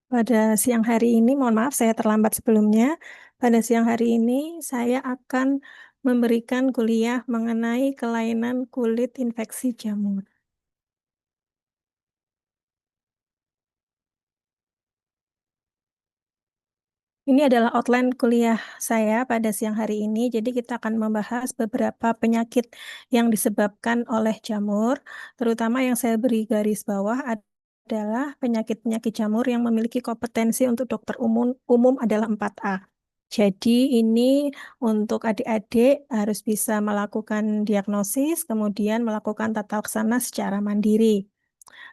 Pada siang hari ini, mohon maaf saya terlambat sebelumnya. Pada siang hari ini, saya akan memberikan kuliah mengenai kelainan kulit infeksi jamur. Ini adalah outline kuliah saya pada siang hari ini. Jadi kita akan membahas beberapa penyakit yang disebabkan oleh jamur, terutama yang saya beri garis bawah adalah penyakit-penyakit jamur yang memiliki kompetensi untuk dokter umum umum adalah 4A. Jadi ini untuk adik-adik harus bisa melakukan diagnosis, kemudian melakukan tata laksana secara mandiri.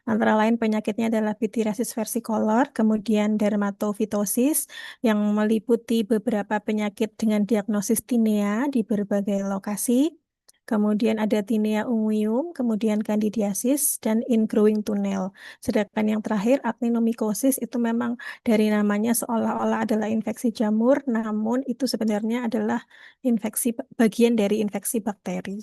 Antara lain penyakitnya adalah pityriasis versicolor, kemudian dermatofitosis yang meliputi beberapa penyakit dengan diagnosis tinea di berbagai lokasi. Kemudian ada tinea unguium, kemudian candidiasis, dan ingrowing tunnel. Sedangkan yang terakhir, actinomycosis itu memang dari namanya seolah-olah adalah infeksi jamur, namun itu sebenarnya adalah infeksi bagian dari infeksi bakteri.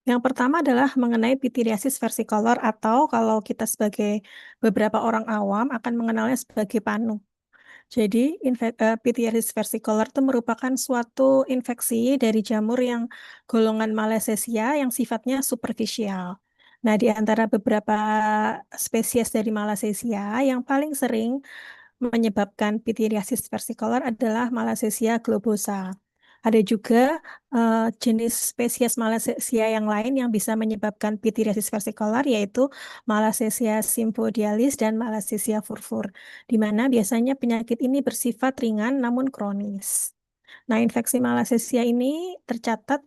Yang pertama adalah mengenai pityriasis versicolor atau kalau kita sebagai beberapa orang awam akan mengenalnya sebagai panu. Jadi, pityriasis versicolor itu merupakan suatu infeksi dari jamur yang golongan Malassezia yang sifatnya superficial. Nah, di antara beberapa spesies dari Malassezia yang paling sering menyebabkan pityriasis versicolor adalah Malassezia globosa. Ada juga jenis spesies Malassezia yang lain yang bisa menyebabkan pityriasis versicolor yaitu Malassezia symphodialis dan Malassezia furfur, di mana biasanya penyakit ini bersifat ringan namun kronis. Nah, infeksi Malassezia ini tercatat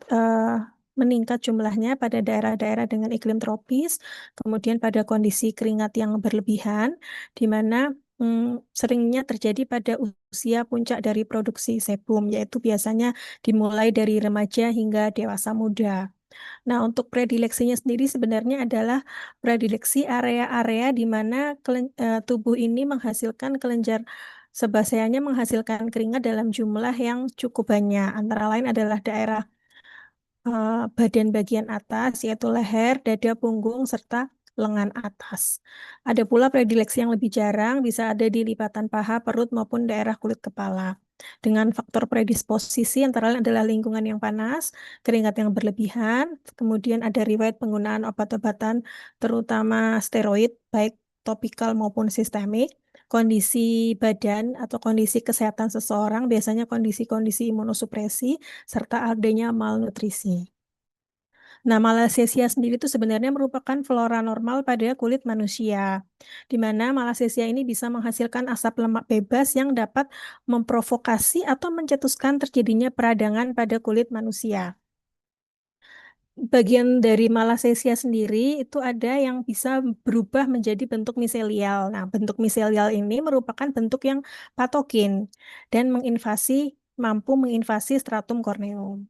meningkat jumlahnya pada daerah-daerah dengan iklim tropis, kemudian pada kondisi keringat yang berlebihan, di mana seringnya terjadi pada usia puncak dari produksi sebum, yaitu biasanya dimulai dari remaja hingga dewasa muda. Nah, untuk predileksinya sendiri sebenarnya adalah predileksi area-area di mana tubuh ini menghasilkan kelenjar sebaseanya menghasilkan keringat dalam jumlah yang cukup banyak. Antara lain adalah daerah badan bagian atas, yaitu leher, dada, punggung, serta lengan atas. Ada pula predileksi yang lebih jarang, bisa ada di lipatan paha, perut, maupun daerah kulit kepala. Dengan faktor predisposisi antara lain adalah lingkungan yang panas, keringat yang berlebihan, kemudian ada riwayat penggunaan obat-obatan, terutama steroid, baik topikal maupun sistemik, kondisi badan atau kondisi kesehatan seseorang, biasanya kondisi-kondisi imunosupresi, serta adanya malnutrisi. Nah, Malassezia sendiri itu sebenarnya merupakan flora normal pada kulit manusia, di mana Malassezia ini bisa menghasilkan asap lemak bebas yang dapat memprovokasi atau mencetuskan terjadinya peradangan pada kulit manusia. Bagian dari Malassezia sendiri itu ada yang bisa berubah menjadi bentuk miselial. Nah, bentuk miselial ini merupakan bentuk yang patogen dan mampu menginvasi stratum corneum.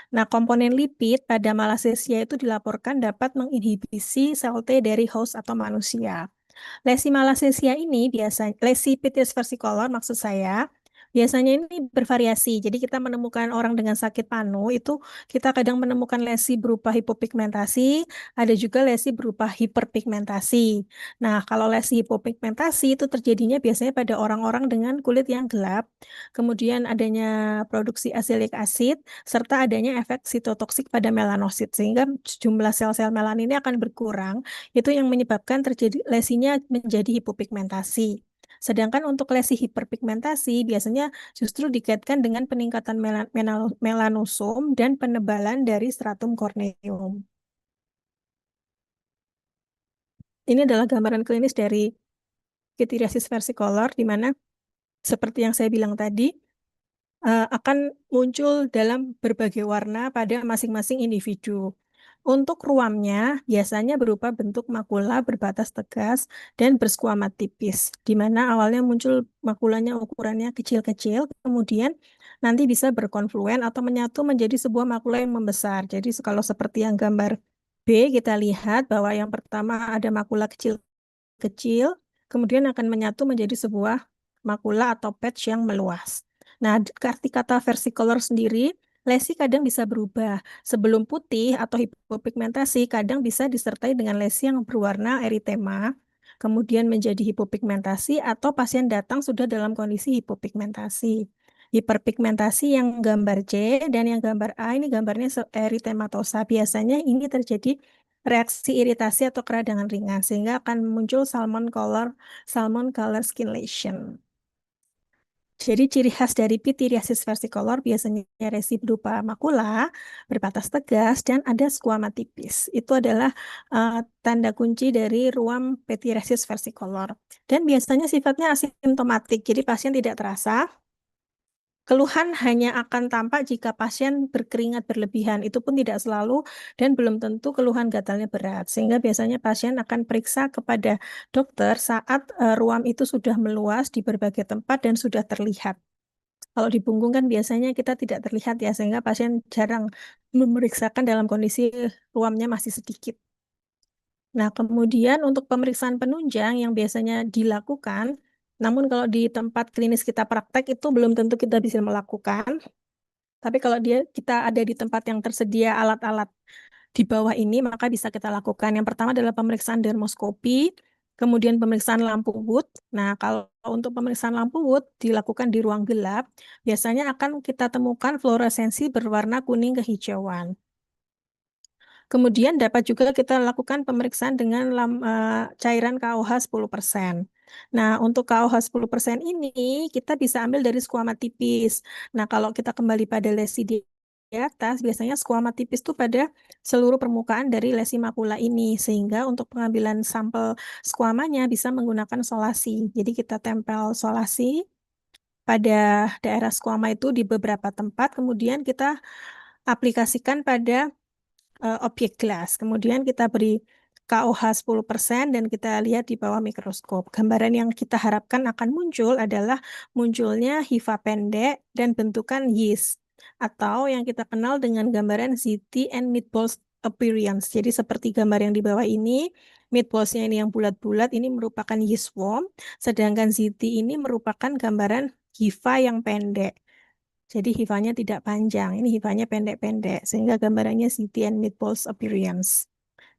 Nah, komponen lipid pada Malassezia itu dilaporkan dapat menginhibisi sel T dari host atau manusia. Lesi Malassezia ini lesi pityriasis versicolor maksud saya, biasanya ini bervariasi. Jadi kita menemukan orang dengan sakit panu itu kita kadang menemukan lesi berupa hipopigmentasi, ada juga lesi berupa hiperpigmentasi. Nah, kalau lesi hipopigmentasi itu terjadinya biasanya pada orang-orang dengan kulit yang gelap, kemudian adanya produksi azelaic acid, serta adanya efek sitotoksik pada melanosit, sehingga jumlah sel-sel melanin ini akan berkurang itu yang menyebabkan terjadi lesinya menjadi hipopigmentasi. Sedangkan untuk lesi hiperpigmentasi biasanya justru dikaitkan dengan peningkatan melanosom dan penebalan dari stratum corneum. Ini adalah gambaran klinis dari pityriasis versicolor, di mana seperti yang saya bilang tadi, akan muncul dalam berbagai warna pada masing-masing individu. Untuk ruamnya biasanya berupa bentuk makula berbatas tegas dan berskuamat tipis, di mana awalnya muncul makulanya ukurannya kecil-kecil, kemudian nanti bisa berkonfluen atau menyatu menjadi sebuah makula yang membesar. Jadi kalau seperti yang gambar B, kita lihat bahwa yang pertama ada makula kecil-kecil, kemudian akan menyatu menjadi sebuah makula atau patch yang meluas. Nah, arti kata versicolor sendiri, lesi kadang bisa berubah. Sebelum putih atau hipopigmentasi, kadang bisa disertai dengan lesi yang berwarna eritema. kemudian menjadi hipopigmentasi, atau pasien datang sudah dalam kondisi hipopigmentasi. Hiperpigmentasi yang gambar C dan yang gambar A ini gambarnya eritematosa. Biasanya ini terjadi reaksi iritasi atau keradangan ringan sehingga akan muncul salmon color skin lesion. Jadi ciri khas dari pityriasis versicolor biasanya resi berupa makula, berbatas tegas, dan ada skuama tipis. Itu adalah tanda kunci dari ruam pityriasis versicolor. Dan biasanya sifatnya asimptomatik, jadi pasien tidak terasa. Keluhan hanya akan tampak jika pasien berkeringat berlebihan, itu pun tidak selalu dan belum tentu keluhan gatalnya berat. Sehingga biasanya pasien akan periksa kepada dokter saat ruam itu sudah meluas di berbagai tempat dan sudah terlihat. Kalau di punggung kan biasanya kita tidak terlihat ya, sehingga pasien jarang memeriksakan dalam kondisi ruamnya masih sedikit. Nah, kemudian untuk pemeriksaan penunjang yang biasanya dilakukan, namun kalau di tempat klinis kita praktek itu belum tentu kita bisa melakukan. Tapi kalau kita ada di tempat yang tersedia alat-alat di bawah ini, maka bisa kita lakukan. Yang pertama adalah pemeriksaan dermoskopi, kemudian pemeriksaan lampu Wood. Nah, kalau untuk pemeriksaan lampu Wood dilakukan di ruang gelap, biasanya akan kita temukan fluoresensi berwarna kuning kehijauan. Kemudian dapat juga kita lakukan pemeriksaan dengan cairan KOH 10%. Nah, untuk KOH 10% ini kita bisa ambil dari skuama tipis. Nah, kalau kita kembali pada lesi di atas, biasanya skuama tipis itu pada seluruh permukaan dari lesi makula ini. Sehingga untuk pengambilan sampel skuamanya bisa menggunakan solasi. Jadi kita tempel solasi pada daerah skuama itu di beberapa tempat, kemudian kita aplikasikan pada objek gelas. Kemudian kita beri KOH 10% dan kita lihat di bawah mikroskop. Gambaran yang kita harapkan akan muncul adalah munculnya hifa pendek dan bentukan yeast atau yang kita kenal dengan gambaran ziti and meatballs appearance. Jadi seperti gambar yang di bawah ini, meatballsnya ini yang bulat-bulat ini merupakan yeast worm, sedangkan ziti ini merupakan gambaran hifa yang pendek. Jadi hifanya tidak panjang, ini hifanya pendek-pendek, sehingga gambarannya city and meatballs appearance.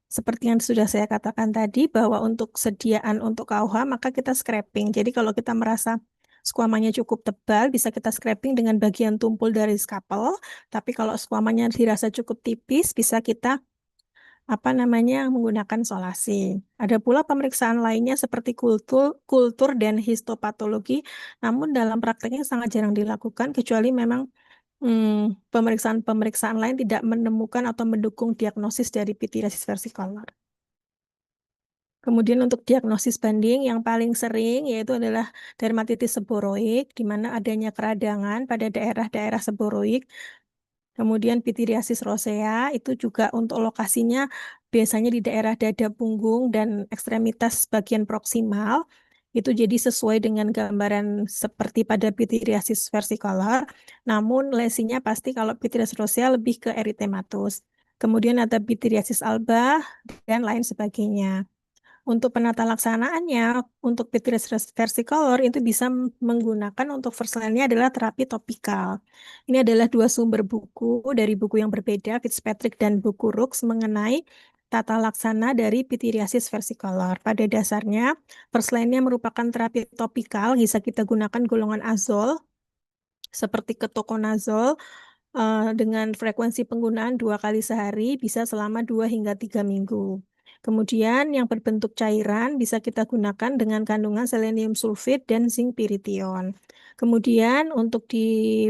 Seperti yang sudah saya katakan tadi, bahwa untuk sediaan untuk KUH, maka kita scraping. Jadi kalau kita merasa skuamanya cukup tebal, bisa kita scraping dengan bagian tumpul dari skapel. Tapi kalau skuamanya dirasa cukup tipis, bisa kita menggunakan solasi. Ada pula pemeriksaan lainnya seperti kultur dan histopatologi, namun dalam prakteknya sangat jarang dilakukan kecuali memang pemeriksaan-pemeriksaan lain tidak menemukan atau mendukung diagnosis dari pityriasis versicolor. Kemudian untuk diagnosis banding yang paling sering yaitu adalah dermatitis seboroik, di mana adanya keradangan pada daerah-daerah seboroik. Kemudian pityriasis rosea itu juga untuk lokasinya biasanya di daerah dada punggung dan ekstremitas bagian proksimal. Itu jadi sesuai dengan gambaran seperti pada pityriasis versicolor. Namun lesinya pasti kalau pityriasis rosea lebih ke erythematous. Kemudian ada pityriasis alba dan lain sebagainya. Untuk penata laksanaannya, untuk pityriasis versicolor itu bisa menggunakan untuk first line-nya adalah terapi topikal. Ini adalah dua sumber buku dari buku yang berbeda, Fitzpatrick dan buku Rooks mengenai tata laksana dari pityriasis versicolor. Pada dasarnya, first line-nya merupakan terapi topikal, bisa kita gunakan golongan azol, seperti ketoconazole, dengan frekuensi penggunaan 2 kali sehari, bisa selama 2 hingga 3 minggu. Kemudian yang berbentuk cairan bisa kita gunakan dengan kandungan selenium sulfit dan zinc pyrithione. Kemudian untuk di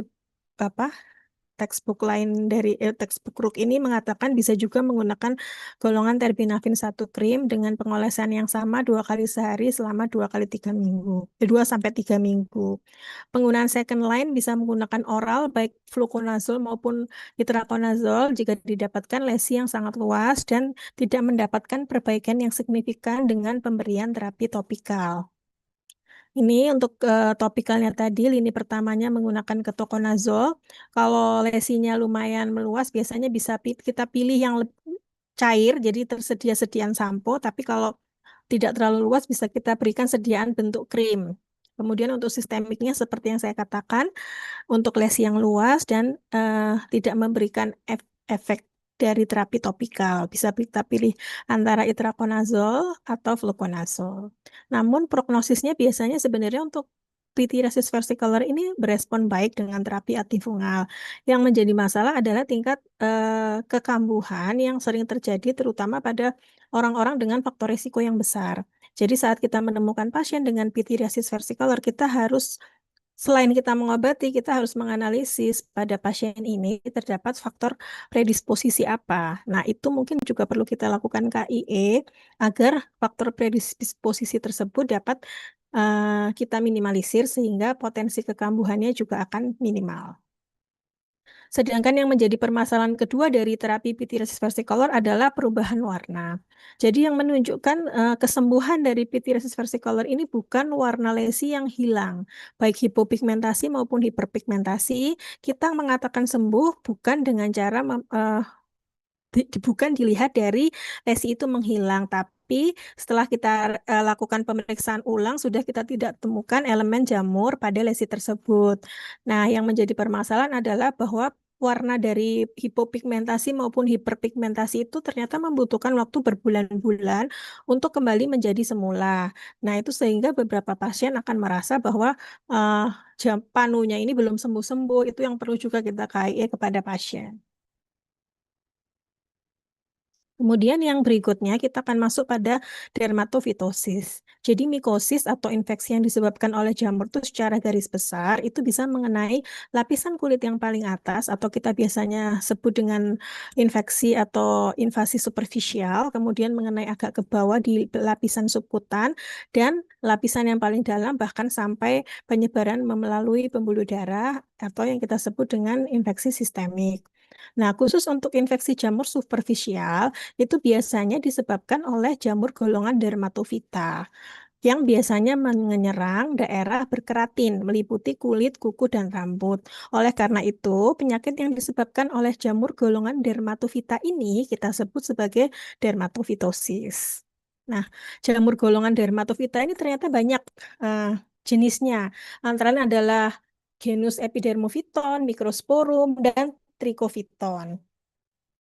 textbook lain dari textbook Rook ini mengatakan bisa juga menggunakan golongan terbinafin 1 krim dengan pengolesan yang sama 2 kali sehari selama 2 kali 3 minggu, 2 sampai 3 minggu. Penggunaan second line bisa menggunakan oral baik fluconazole maupun itraconazole jika didapatkan lesi yang sangat luas dan tidak mendapatkan perbaikan yang signifikan dengan pemberian terapi topikal. Ini untuk topikalnya tadi, lini pertamanya menggunakan ketoconazole. Kalau lesinya lumayan meluas, biasanya bisa kita pilih yang cair, jadi tersedia sediaan sampo. Tapi kalau tidak terlalu luas, bisa kita berikan sediaan bentuk krim. Kemudian untuk sistemiknya seperti yang saya katakan, untuk lesi yang luas dan tidak memberikan efek dari terapi topikal. Bisa kita pilih antara itraconazole atau fluconazole. Namun prognosisnya biasanya sebenarnya untuk pityriasis versicolor ini berespon baik dengan terapi antifungal. Yang menjadi masalah adalah tingkat kekambuhan yang sering terjadi terutama pada orang-orang dengan faktor risiko yang besar. Jadi saat kita menemukan pasien dengan pityriasis versicolor, kita harus selain kita mengobati, kita harus menganalisis pada pasien ini terdapat faktor predisposisi apa. Nah, itu mungkin juga perlu kita lakukan KIE agar faktor predisposisi tersebut dapat kita minimalisir sehingga potensi kekambuhannya juga akan minimal. Sedangkan yang menjadi permasalahan kedua dari terapi pityriasis versicolor adalah perubahan warna. Jadi yang menunjukkan kesembuhan dari pityriasis versicolor ini bukan warna lesi yang hilang, baik hipopigmentasi maupun hiperpigmentasi. Kita mengatakan sembuh bukan dengan cara bukan dilihat dari lesi itu menghilang, tapi setelah kita lakukan pemeriksaan ulang, sudah kita tidak temukan elemen jamur pada lesi tersebut. Nah, yang menjadi permasalahan adalah bahwa warna dari hipopigmentasi maupun hiperpigmentasi itu ternyata membutuhkan waktu berbulan-bulan untuk kembali menjadi semula. Nah, itu sehingga beberapa pasien akan merasa bahwa panunya ini belum sembuh-sembuh. Itu yang perlu juga kita KIE kepada pasien. Kemudian yang berikutnya kita akan masuk pada dermatofitosis. Jadi mikosis atau infeksi yang disebabkan oleh jamur itu secara garis besar itu bisa mengenai lapisan kulit yang paling atas atau kita biasanya sebut dengan infeksi atau invasi superficial, kemudian mengenai agak ke bawah di lapisan subkutan dan lapisan yang paling dalam bahkan sampai penyebaran melalui pembuluh darah atau yang kita sebut dengan infeksi sistemik. Nah, khusus untuk infeksi jamur superficial, itu biasanya disebabkan oleh jamur golongan dermatofita yang biasanya menyerang daerah berkeratin, meliputi kulit, kuku, dan rambut. Oleh karena itu, penyakit yang disebabkan oleh jamur golongan dermatofita ini kita sebut sebagai dermatofitosis. Nah, jamur golongan dermatofita ini ternyata banyak eh, jenisnya. Antara lain adalah genus Epidermophyton, Microsporum, dan Trichophyton,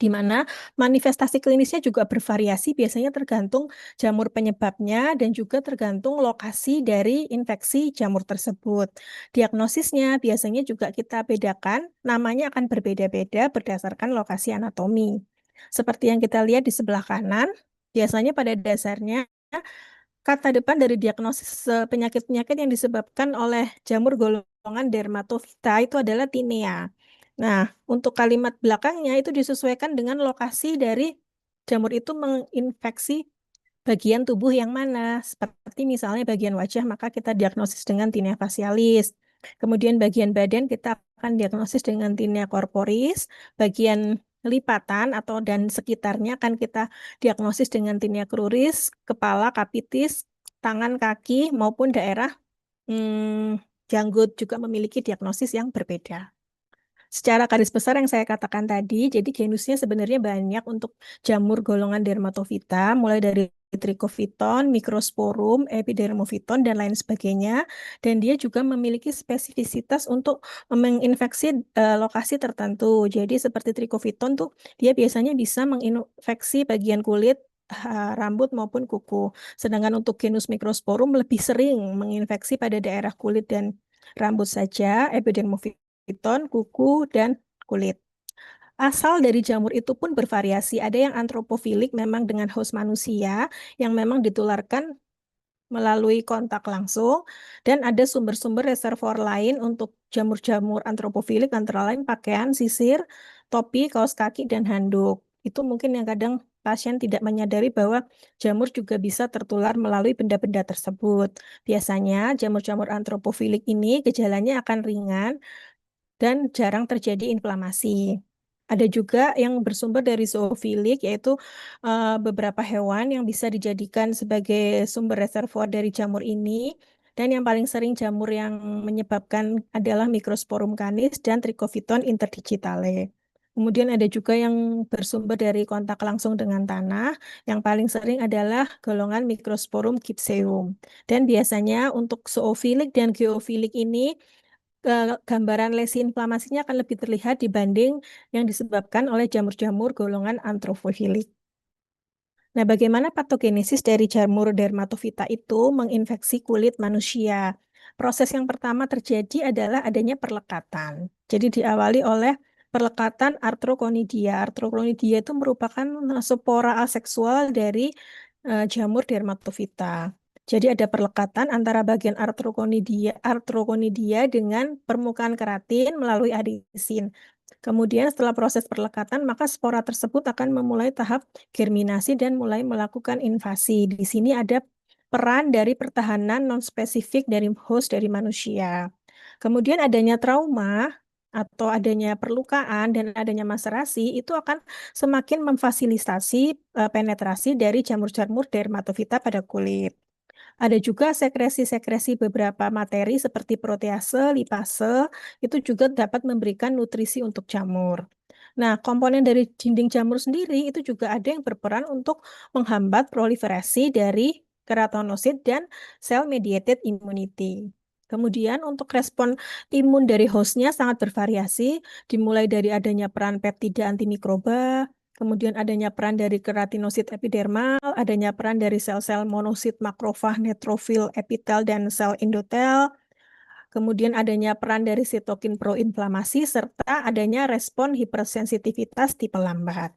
di mana manifestasi klinisnya juga bervariasi, biasanya tergantung jamur penyebabnya dan juga tergantung lokasi dari infeksi jamur tersebut. Diagnosisnya biasanya juga kita bedakan, namanya akan berbeda-beda berdasarkan lokasi anatomi. Seperti yang kita lihat di sebelah kanan, biasanya pada dasarnya kata depan dari diagnosis penyakit-penyakit yang disebabkan oleh jamur golongan dermatofita itu adalah tinea. Nah, untuk kalimat belakangnya itu disesuaikan dengan lokasi dari jamur itu menginfeksi bagian tubuh yang mana. Seperti misalnya bagian wajah, maka kita diagnosis dengan tinea facialis. Kemudian bagian badan kita akan diagnosis dengan tinea corporis. Bagian lipatan atau dan sekitarnya akan kita diagnosis dengan tinea cruris, kepala, kapitis, tangan, kaki, maupun daerah janggut juga memiliki diagnosis yang berbeda. Secara garis besar yang saya katakan tadi, jadi genusnya sebenarnya banyak untuk jamur golongan dermatofita, mulai dari Trichophyton, Microsporum, Epidermophyton, dan lain sebagainya. Dan dia juga memiliki spesifisitas untuk menginfeksi lokasi tertentu. Jadi seperti Trichophyton tuh, dia biasanya bisa menginfeksi bagian kulit, rambut maupun kuku. Sedangkan untuk genus Microsporum lebih sering menginfeksi pada daerah kulit dan rambut saja, Epidermophyton kuku, dan kulit. Asal dari jamur itu pun bervariasi. Ada yang antropofilik memang dengan host manusia yang memang ditularkan melalui kontak langsung, dan ada sumber-sumber reservoir lain untuk jamur-jamur antropofilik antara lain pakaian, sisir, topi, kaos kaki, dan handuk. Itu mungkin yang kadang pasien tidak menyadari bahwa jamur juga bisa tertular melalui benda-benda tersebut. Biasanya jamur-jamur antropofilik ini gejalanya akan ringan dan jarang terjadi inflamasi. Ada juga yang bersumber dari zoofilik, yaitu beberapa hewan yang bisa dijadikan sebagai sumber reservoir dari jamur ini. Dan yang paling sering jamur yang menyebabkan adalah Microsporum canis dan Trichophyton interdigitale. Kemudian ada juga yang bersumber dari kontak langsung dengan tanah. Yang paling sering adalah golongan Microsporum gypseum. Dan biasanya untuk zoofilik dan geofilik ini gambaran lesi inflamasinya akan lebih terlihat dibanding yang disebabkan oleh jamur-jamur golongan antropofilik. Nah, bagaimana patogenesis dari jamur dermatofita itu menginfeksi kulit manusia? Proses yang pertama terjadi adalah adanya perlekatan. Jadi diawali oleh perlekatan Arthrochonidia. Arthrochonidia itu merupakan spora aseksual dari jamur dermatofita. Jadi ada perlekatan antara bagian Arthrochonidia dengan permukaan keratin melalui adisin. Kemudian setelah proses perlekatan, maka spora tersebut akan memulai tahap germinasi dan mulai melakukan invasi. Di sini ada peran dari pertahanan non-spesifik dari host dari manusia. Kemudian adanya trauma atau adanya perlukaan dan adanya maserasi itu akan semakin memfasilitasi penetrasi dari jamur-jamur dermatofita pada kulit. Ada juga sekresi-sekresi beberapa materi seperti protease, lipase, itu juga dapat memberikan nutrisi untuk jamur. Nah, komponen dari dinding jamur sendiri itu juga ada yang berperan untuk menghambat proliferasi dari keratinosit dan cell-mediated immunity. Kemudian untuk respon imun dari hostnya sangat bervariasi, dimulai dari adanya peran peptida antimikroba, kemudian adanya peran dari keratinosit epidermal, adanya peran dari sel-sel monosit, makrofag, neutrofil, epitel, dan sel endotel. Kemudian adanya peran dari sitokin proinflamasi, serta adanya respon hipersensitivitas tipe lambat.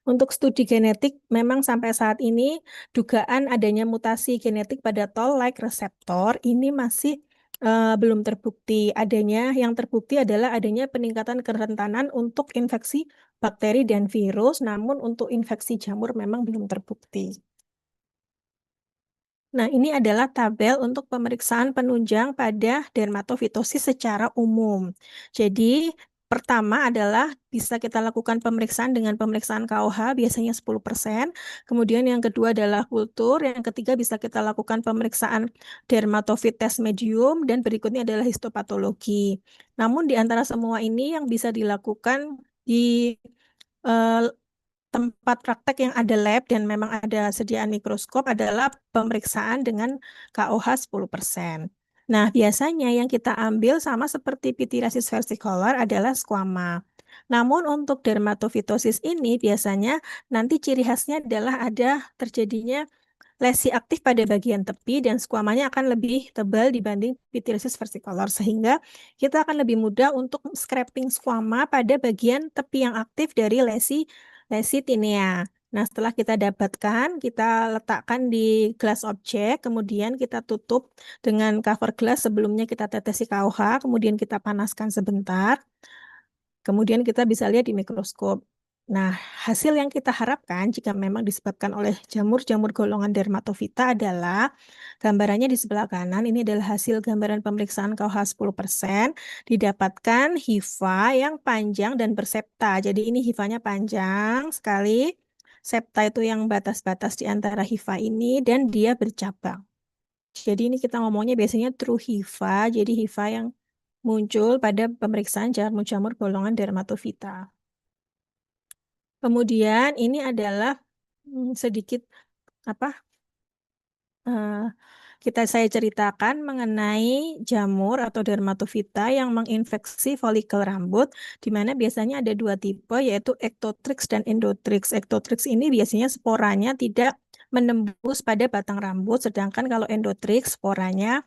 Untuk studi genetik, memang sampai saat ini dugaan adanya mutasi genetik pada toll-like reseptor ini masih belum terbukti. Yang terbukti adalah adanya peningkatan kerentanan untuk infeksi bakteri dan virus, namun untuk infeksi jamur memang belum terbukti. Nah, ini adalah tabel untuk pemeriksaan penunjang pada dermatofitosis secara umum. Jadi, pertama adalah bisa kita lakukan pemeriksaan dengan pemeriksaan KOH, biasanya 10%. Kemudian yang kedua adalah kultur. Yang ketiga bisa kita lakukan pemeriksaan dermatofit test medium. Dan berikutnya adalah histopatologi. Namun di antara semua ini yang bisa dilakukan di eh, tempat praktek yang ada lab dan memang ada sediaan mikroskop adalah pemeriksaan dengan KOH 10%. Nah, biasanya yang kita ambil sama seperti pityriasis versicolor adalah squama. Namun untuk dermatofitosis ini biasanya nanti ciri khasnya adalah ada terjadinya lesi aktif pada bagian tepi dan squamanya akan lebih tebal dibanding pityriasis versicolor sehingga kita akan lebih mudah untuk scraping squama pada bagian tepi yang aktif dari lesi tinea. Nah, setelah kita dapatkan, kita letakkan di gelas objek, kemudian kita tutup dengan cover gelas sebelumnya kita tetesi KOH, kemudian kita panaskan sebentar. Kemudian kita bisa lihat di mikroskop. Nah, hasil yang kita harapkan jika memang disebabkan oleh jamur-jamur golongan dermatofita adalah gambarannya di sebelah kanan. Ini adalah hasil gambaran pemeriksaan KOH 10%. Didapatkan hifa yang panjang dan bersepta. Jadi ini hifanya panjang sekali. Septa itu yang batas-batas di antara hifa ini dan dia bercabang. Jadi ini kita ngomongnya biasanya true hifa. Jadi hifa yang muncul pada pemeriksaan jamur-jamur golongan dermatofita. Kemudian ini adalah sedikit apa saya ceritakan mengenai jamur atau dermatofita yang menginfeksi folikel rambut, di mana biasanya ada dua tipe, yaitu ectotrix dan endotrix. Ectotrix ini biasanya sporanya tidak menembus pada batang rambut, sedangkan kalau endotrix sporanya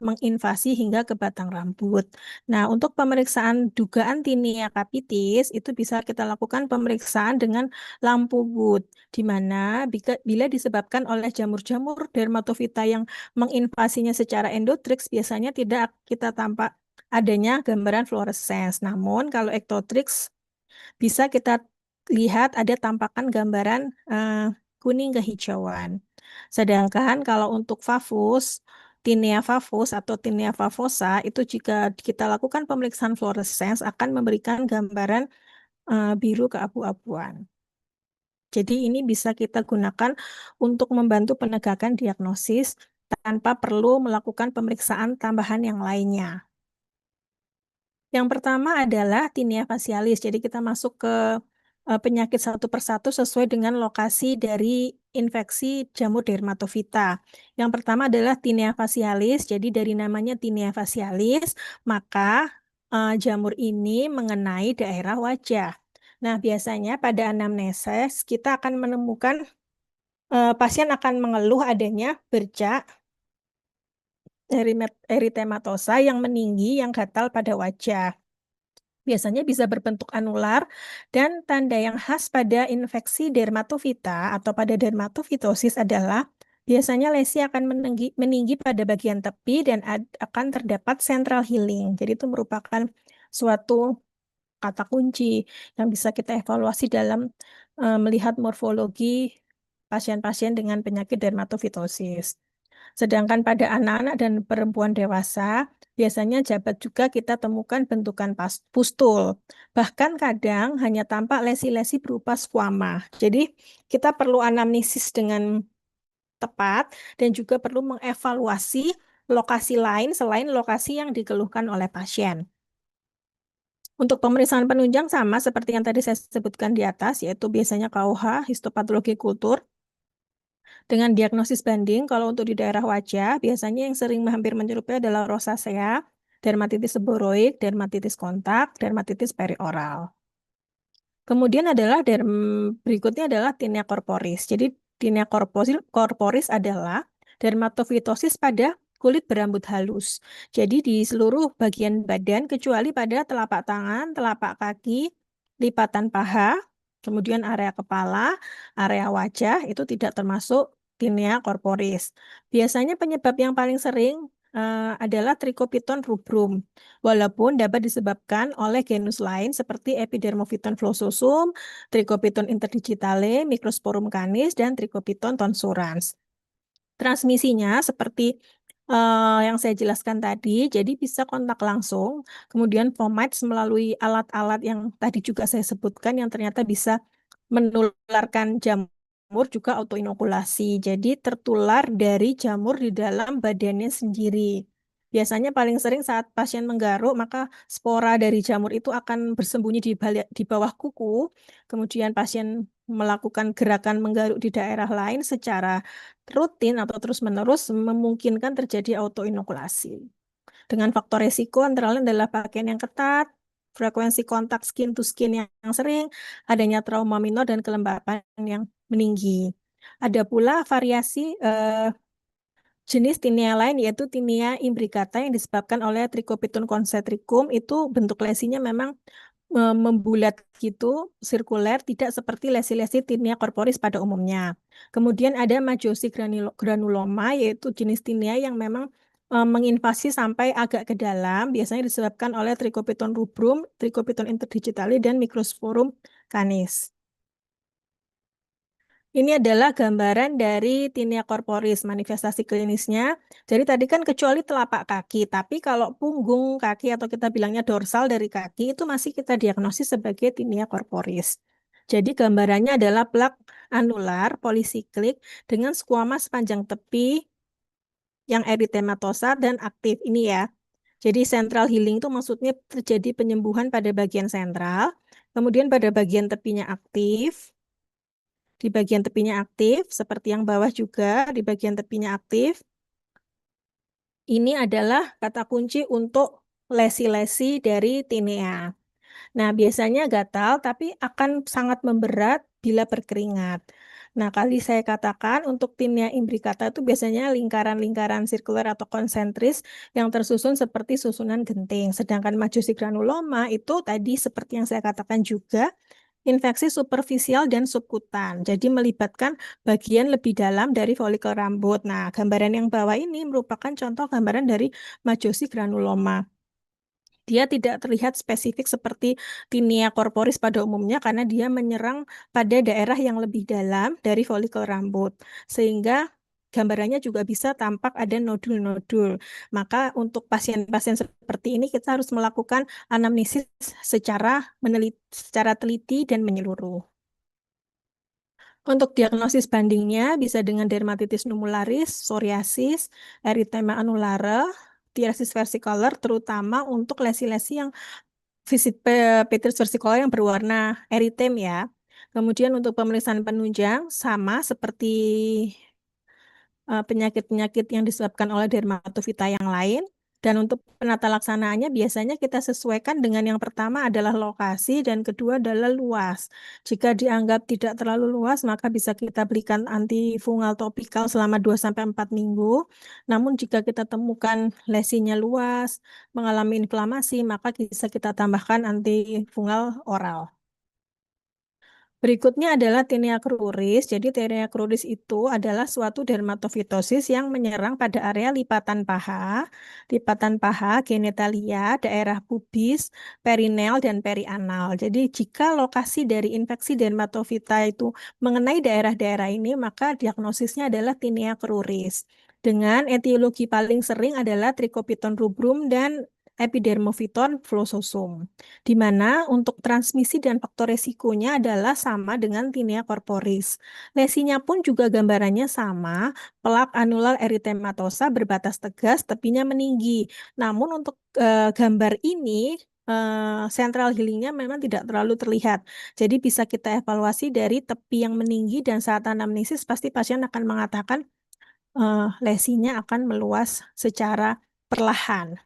menginvasi hingga ke batang rambut. Nah, untuk pemeriksaan dugaan tinea capitis itu bisa kita lakukan pemeriksaan dengan lampu Wood, di mana bila disebabkan oleh jamur-jamur dermatofita yang menginvasinya secara endotrix, biasanya tidak kita tampak adanya gambaran fluorescence. Namun, kalau ectotrix bisa kita lihat ada tampakan gambaran kuning kehijauan. Sedangkan kalau untuk Favus, Tinea favus atau Tinea favosa itu jika kita lakukan pemeriksaan fluorescence akan memberikan gambaran biru keabu-abuan. Jadi ini bisa kita gunakan untuk membantu penegakan diagnosis tanpa perlu melakukan pemeriksaan tambahan yang lainnya. Yang pertama adalah tinea facialis. Jadi kita masuk ke penyakit satu persatu sesuai dengan lokasi dari infeksi jamur dermatofita. Yang pertama adalah tinea facialis. Jadi dari namanya tinea facialis, maka jamur ini mengenai daerah wajah. Nah, biasanya pada anamnesis kita akan menemukan pasien akan mengeluh adanya bercak eritematosa yang meninggi yang gatal pada wajah. Biasanya bisa berbentuk anular dan tanda yang khas pada infeksi dermatofita atau pada dermatofitosis adalah biasanya lesi akan meninggi pada bagian tepi dan akan terdapat central healing. Jadi itu merupakan suatu kata kunci yang bisa kita evaluasi dalam melihat morfologi pasien-pasien dengan penyakit dermatofitosis. Sedangkan pada anak-anak dan perempuan dewasa, biasanya jabat juga kita temukan bentukan pustul. Bahkan kadang hanya tampak lesi-lesi berupa squama. Jadi kita perlu anamnesis dengan tepat dan juga perlu mengevaluasi lokasi lain selain lokasi yang dikeluhkan oleh pasien. Untuk pemeriksaan penunjang sama seperti yang tadi saya sebutkan di atas, yaitu biasanya KUH, histopatologi kultur, dengan diagnosis banding, kalau untuk di daerah wajah, biasanya yang sering hampir menyerupai adalah rosacea, dermatitis seboroid, dermatitis kontak, dermatitis perioral. Kemudian berikutnya adalah tinea corporis. Jadi tinea corporis adalah dermatofitosis pada kulit berambut halus. Jadi di seluruh bagian badan kecuali pada telapak tangan, telapak kaki, lipatan paha, kemudian area kepala, area wajah itu tidak termasuk tinea corporis. Biasanya penyebab yang paling sering adalah Trichopiton rubrum. Walaupun dapat disebabkan oleh genus lain seperti Epidermophyton flossosum, Trichopiton interdigitale, Microsporum canis, dan Trichopiton tonsurans. Transmisinya seperti yang saya jelaskan tadi, jadi bisa kontak langsung, kemudian fomites melalui alat-alat yang tadi juga saya sebutkan yang ternyata bisa menularkan jamur juga autoinokulasi. Jadi tertular dari jamur di dalam badannya sendiri. Biasanya paling sering saat pasien menggaruk, maka spora dari jamur itu akan bersembunyi di bawah kuku. Kemudian pasien melakukan gerakan menggaruk di daerah lain secara rutin atau terus-menerus memungkinkan terjadi autoinokulasi. Dengan faktor resiko antara lain adalah pakaian yang ketat, frekuensi kontak skin to skin yang sering, adanya trauma minor dan kelembapan yang meninggi. Ada pula variasi jenis tinea lain yaitu tinea imbricata yang disebabkan oleh Trichopiton concentricum. Itu bentuk lesinya memang membulat gitu, sirkuler, tidak seperti lesi-lesi tinea corporis pada umumnya. Kemudian ada Majosi granuloma, yaitu jenis tinea yang memang menginvasi sampai agak ke dalam, biasanya disebabkan oleh Trichopiton rubrum, Trichopiton interdigitale, dan Microsporum canis. Ini adalah gambaran dari tinea corporis, manifestasi klinisnya. Jadi tadi kan kecuali telapak kaki, tapi kalau punggung kaki atau kita bilangnya dorsal dari kaki itu masih kita diagnosis sebagai tinea corporis. Jadi gambarannya adalah plak anular polisiklik dengan skuama sepanjang tepi yang eritematosa dan aktif. Ini ya. Jadi central healing itu maksudnya terjadi penyembuhan pada bagian sentral, kemudian pada bagian tepinya aktif. Di bagian tepinya aktif, seperti yang bawah juga di bagian tepinya aktif. Ini adalah kata kunci untuk lesi-lesi dari tinea. Nah, biasanya gatal, tapi akan sangat memberat bila berkeringat. Nah, kali saya katakan untuk tinea imbricata itu biasanya lingkaran-lingkaran sirkuler atau konsentris yang tersusun seperti susunan genting. Sedangkan Majosi granuloma itu tadi seperti yang saya katakan juga, infeksi superficial dan subkutan. Jadi melibatkan bagian lebih dalam dari folikel rambut. Nah, gambaran yang bawah ini merupakan contoh gambaran dari Majosi granuloma. Dia tidak terlihat spesifik seperti tinea corporis pada umumnya karena dia menyerang pada daerah yang lebih dalam dari folikel rambut. Sehingga gambarannya juga bisa tampak ada nodul-nodul. Maka untuk pasien-pasien seperti ini kita harus melakukan anamnesis secara teliti dan menyeluruh. Untuk diagnosis bandingnya bisa dengan dermatitis numularis, psoriasis, erythema annulara, psoriasis versicolor, terutama untuk lesi-lesi yang visit petrus versicolor yang berwarna eritem ya. Kemudian untuk pemeriksaan penunjang sama seperti penyakit-penyakit yang disebabkan oleh dermatofita yang lain. Dan untuk penata laksanaannya biasanya kita sesuaikan dengan yang pertama adalah lokasi dan kedua adalah luas. Jika dianggap tidak terlalu luas, maka bisa kita berikan antifungal topikal selama 2 sampai 4 minggu. Namun jika kita temukan lesinya luas, mengalami inflamasi, maka bisa kita tambahkan antifungal oral. Berikutnya adalah tinea cruris. Jadi tinea cruris itu adalah suatu dermatofitosis yang menyerang pada area lipatan paha, genitalia, daerah pubis, perineal, dan perianal. Jadi jika lokasi dari infeksi dermatofita itu mengenai daerah-daerah ini, maka diagnosisnya adalah tinea cruris. Dengan etiologi paling sering adalah Trichopiton rubrum dan Epidermophyton flossosum, di mana untuk transmisi dan faktor resikonya adalah sama dengan tinea corporis. Lesinya pun juga gambarannya sama, pelak anular eritematosa berbatas tegas, tepinya meninggi. Namun untuk gambar ini, central healingnya memang tidak terlalu terlihat. Jadi bisa kita evaluasi dari tepi yang meninggi dan saat anamnesis pasti pasien akan mengatakan lesinya akan meluas secara perlahan.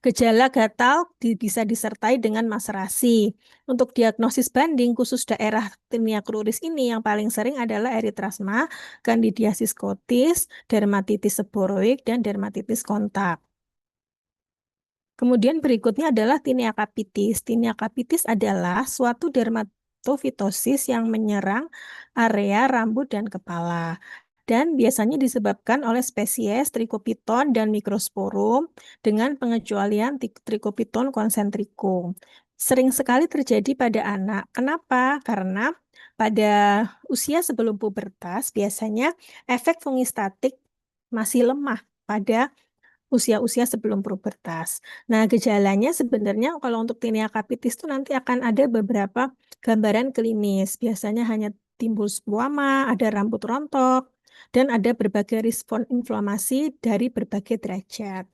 Gejala gatal bisa disertai dengan maserasi. Untuk diagnosis banding khusus daerah tinea cruris ini yang paling sering adalah eritrasma, kandidiasis cutis, dermatitis seboroik, dan dermatitis kontak. Kemudian berikutnya adalah tinea capitis. Tinea capitis adalah suatu dermatofitosis yang menyerang area rambut dan kepala. Dan biasanya disebabkan oleh spesies Trichopiton dan Microsporum dengan pengecualian Trichopiton concentricum. Sering sekali terjadi pada anak. Kenapa? Karena pada usia sebelum pubertas biasanya efek fungistatik masih lemah pada usia-usia sebelum pubertas. Nah, gejalanya sebenarnya kalau untuk tinea capitis itu nanti akan ada beberapa gambaran klinis. Biasanya hanya timbul squama, ada rambut rontok, dan ada berbagai respon inflamasi dari berbagai derajat.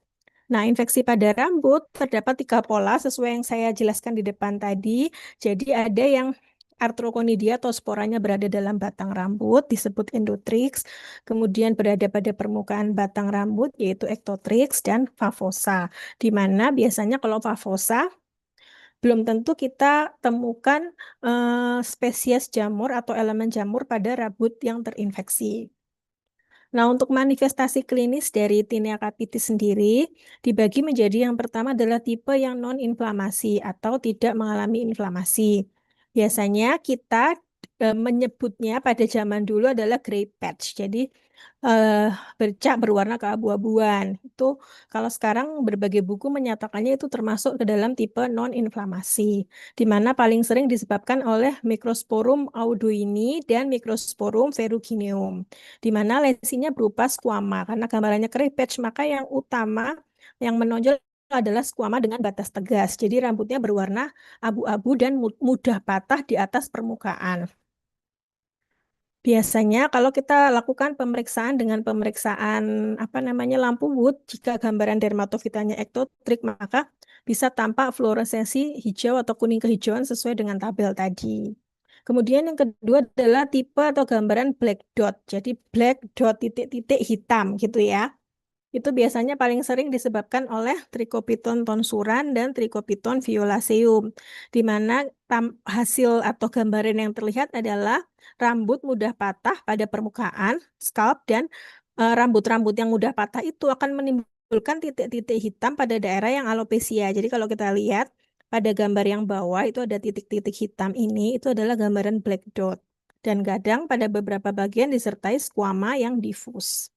Nah, infeksi pada rambut terdapat 3 pola sesuai yang saya jelaskan di depan tadi. Jadi ada yang artroconidia atau sporanya berada dalam batang rambut disebut endotrix, kemudian berada pada permukaan batang rambut yaitu ectotrix dan favosa. Di mana biasanya kalau favosa belum tentu kita temukan spesies jamur atau elemen jamur pada rambut yang terinfeksi. Nah, untuk manifestasi klinis dari tinea capitis sendiri dibagi menjadi yang pertama adalah tipe yang non-inflamasi atau tidak mengalami inflamasi. Biasanya kita menyebutnya pada zaman dulu adalah gray patch. Jadi bercak berwarna keabu-abuan. Itu kalau sekarang berbagai buku menyatakannya itu termasuk ke dalam tipe non-inflamasi, di mana paling sering disebabkan oleh Microsporum audoini dan Microsporum ferrugineum, di mana lesinya berupa squama. Karena gambarannya gray patch, maka yang utama yang menonjol adalah squama dengan batas tegas. Jadi rambutnya berwarna abu-abu dan mudah patah di atas permukaan. Biasanya kalau kita lakukan pemeriksaan dengan pemeriksaan lampu Wood, jika gambaran dermatofitanya ektotrik, maka bisa tampak fluoresensi hijau atau kuning kehijauan sesuai dengan tabel tadi. Kemudian yang kedua adalah tipe atau gambaran black dot. Jadi black dot titik-titik hitam gitu ya. Itu biasanya paling sering disebabkan oleh Trichopiton tonsuran dan Trichopiton violaceum, di mana hasil atau gambaran yang terlihat adalah rambut mudah patah pada permukaan scalp dan rambut-rambut yang mudah patah itu akan menimbulkan titik-titik hitam pada daerah yang alopecia. Jadi kalau kita lihat pada gambar yang bawah itu ada titik-titik hitam ini, itu adalah gambaran black dot. Dan kadang pada beberapa bagian disertai squama yang difus.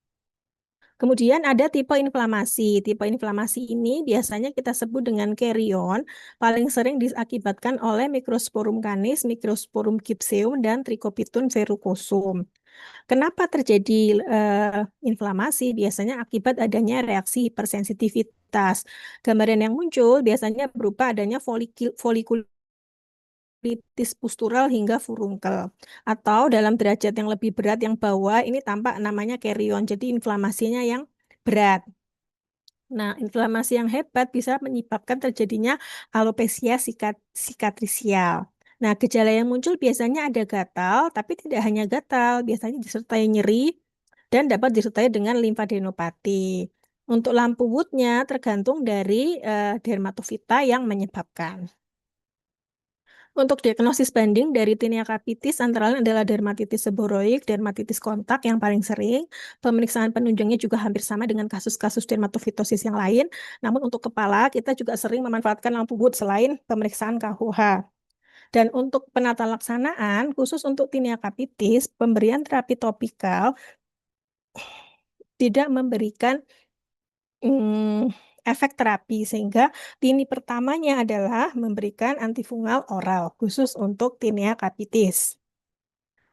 Kemudian ada tipe inflamasi. Tipe inflamasi ini biasanya kita sebut dengan kerion, paling sering diakibatkan oleh Microsporum canis, Microsporum gypseum, dan Trichopiton verrucosum. Kenapa terjadi inflamasi? Biasanya akibat adanya reaksi hipersensitivitas. Gambaran yang muncul biasanya berupa adanya folikulitis postural hingga furunkel. Atau dalam derajat yang lebih berat yang bawah ini tampak namanya kerion. Jadi inflamasinya yang berat. Nah, inflamasi yang hebat bisa menyebabkan terjadinya alopecia sikatrisial. Nah, gejala yang muncul biasanya ada gatal, tapi tidak hanya gatal, biasanya disertai nyeri dan dapat disertai dengan limfadenopati. Untuk lampu wood-nya tergantung dari dermatofita yang menyebabkan. Untuk diagnosis banding dari tinea capitis antara lain adalah dermatitis seboroik, dermatitis kontak yang paling sering. Pemeriksaan penunjangnya juga hampir sama dengan kasus-kasus dermatofitosis yang lain. Namun untuk kepala kita juga sering memanfaatkan lampu wood selain pemeriksaan KUH. Dan untuk penata laksanaan, khusus untuk tinea capitis, pemberian terapi topikal tidak memberikan efek terapi, sehingga lini pertamanya adalah memberikan antifungal oral, khusus untuk tinea capitis.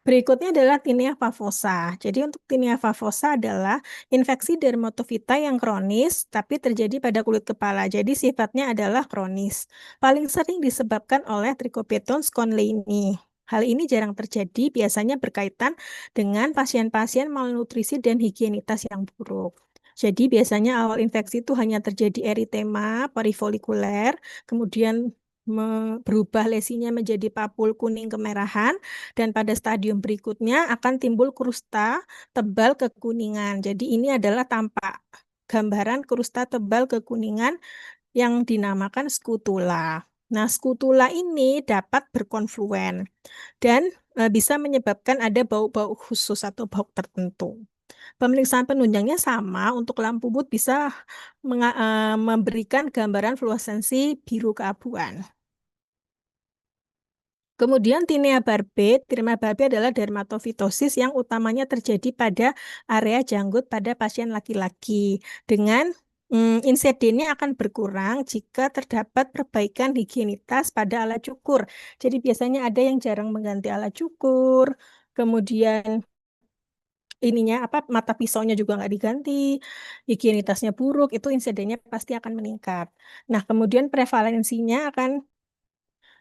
Berikutnya adalah tinea pavosa. Jadi untuk tinea pavosa adalah infeksi dermatofita yang kronis tapi terjadi pada kulit kepala. Jadi sifatnya adalah kronis. Paling sering disebabkan oleh Trichopeton sconleini. Hal ini jarang terjadi, biasanya berkaitan dengan pasien-pasien malnutrisi dan higienitas yang buruk. Jadi biasanya awal infeksi itu hanya terjadi eritema perifolikuler, kemudian berubah lesinya menjadi papul kuning kemerahan, dan pada stadium berikutnya akan timbul krusta tebal kekuningan. Jadi ini adalah tampak gambaran krusta tebal kekuningan yang dinamakan skutula. Nah, skutula ini dapat berkonfluen dan bisa menyebabkan ada bau-bau khusus atau bau tertentu. Pemeriksaan penunjangnya sama, untuk lampu boot bisa memberikan gambaran fluoresensi biru keabuan. Kemudian tinea barbe adalah dermatofitosis yang utamanya terjadi pada area janggut pada pasien laki-laki. Dengan insidennya akan berkurang jika terdapat perbaikan higienitas pada alat cukur. Jadi biasanya ada yang jarang mengganti alat cukur, kemudian mata pisaunya juga nggak diganti, higienitasnya buruk, itu insidennya pasti akan meningkat. Nah, kemudian prevalensinya akan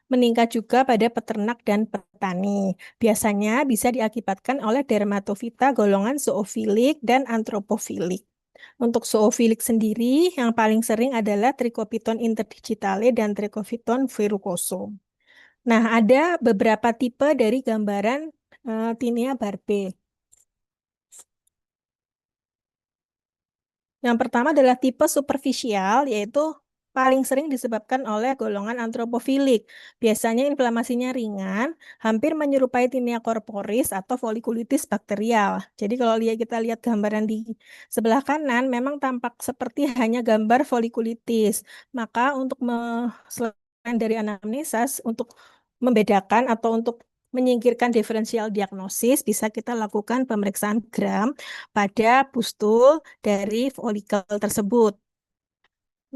meningkat juga pada peternak dan petani. Biasanya bisa diakibatkan oleh dermatofita golongan zoofilik dan antropofilik. Untuk zoofilik sendiri, yang paling sering adalah Trichopiton interdigitale dan Trichopiton verrucosum. Nah, ada beberapa tipe dari gambaran tinea barbe. Yang pertama adalah tipe superficial, yaitu paling sering disebabkan oleh golongan antropofilik. Biasanya inflamasinya ringan, hampir menyerupai tinea corporis atau folikulitis bakterial. Jadi kalau kita lihat gambaran di sebelah kanan, memang tampak seperti hanya gambar folikulitis. Maka untuk selain dari anamnesis, untuk membedakan atau untuk menyingkirkan diferensial diagnosis, bisa kita lakukan pemeriksaan gram pada pustul dari folikel tersebut.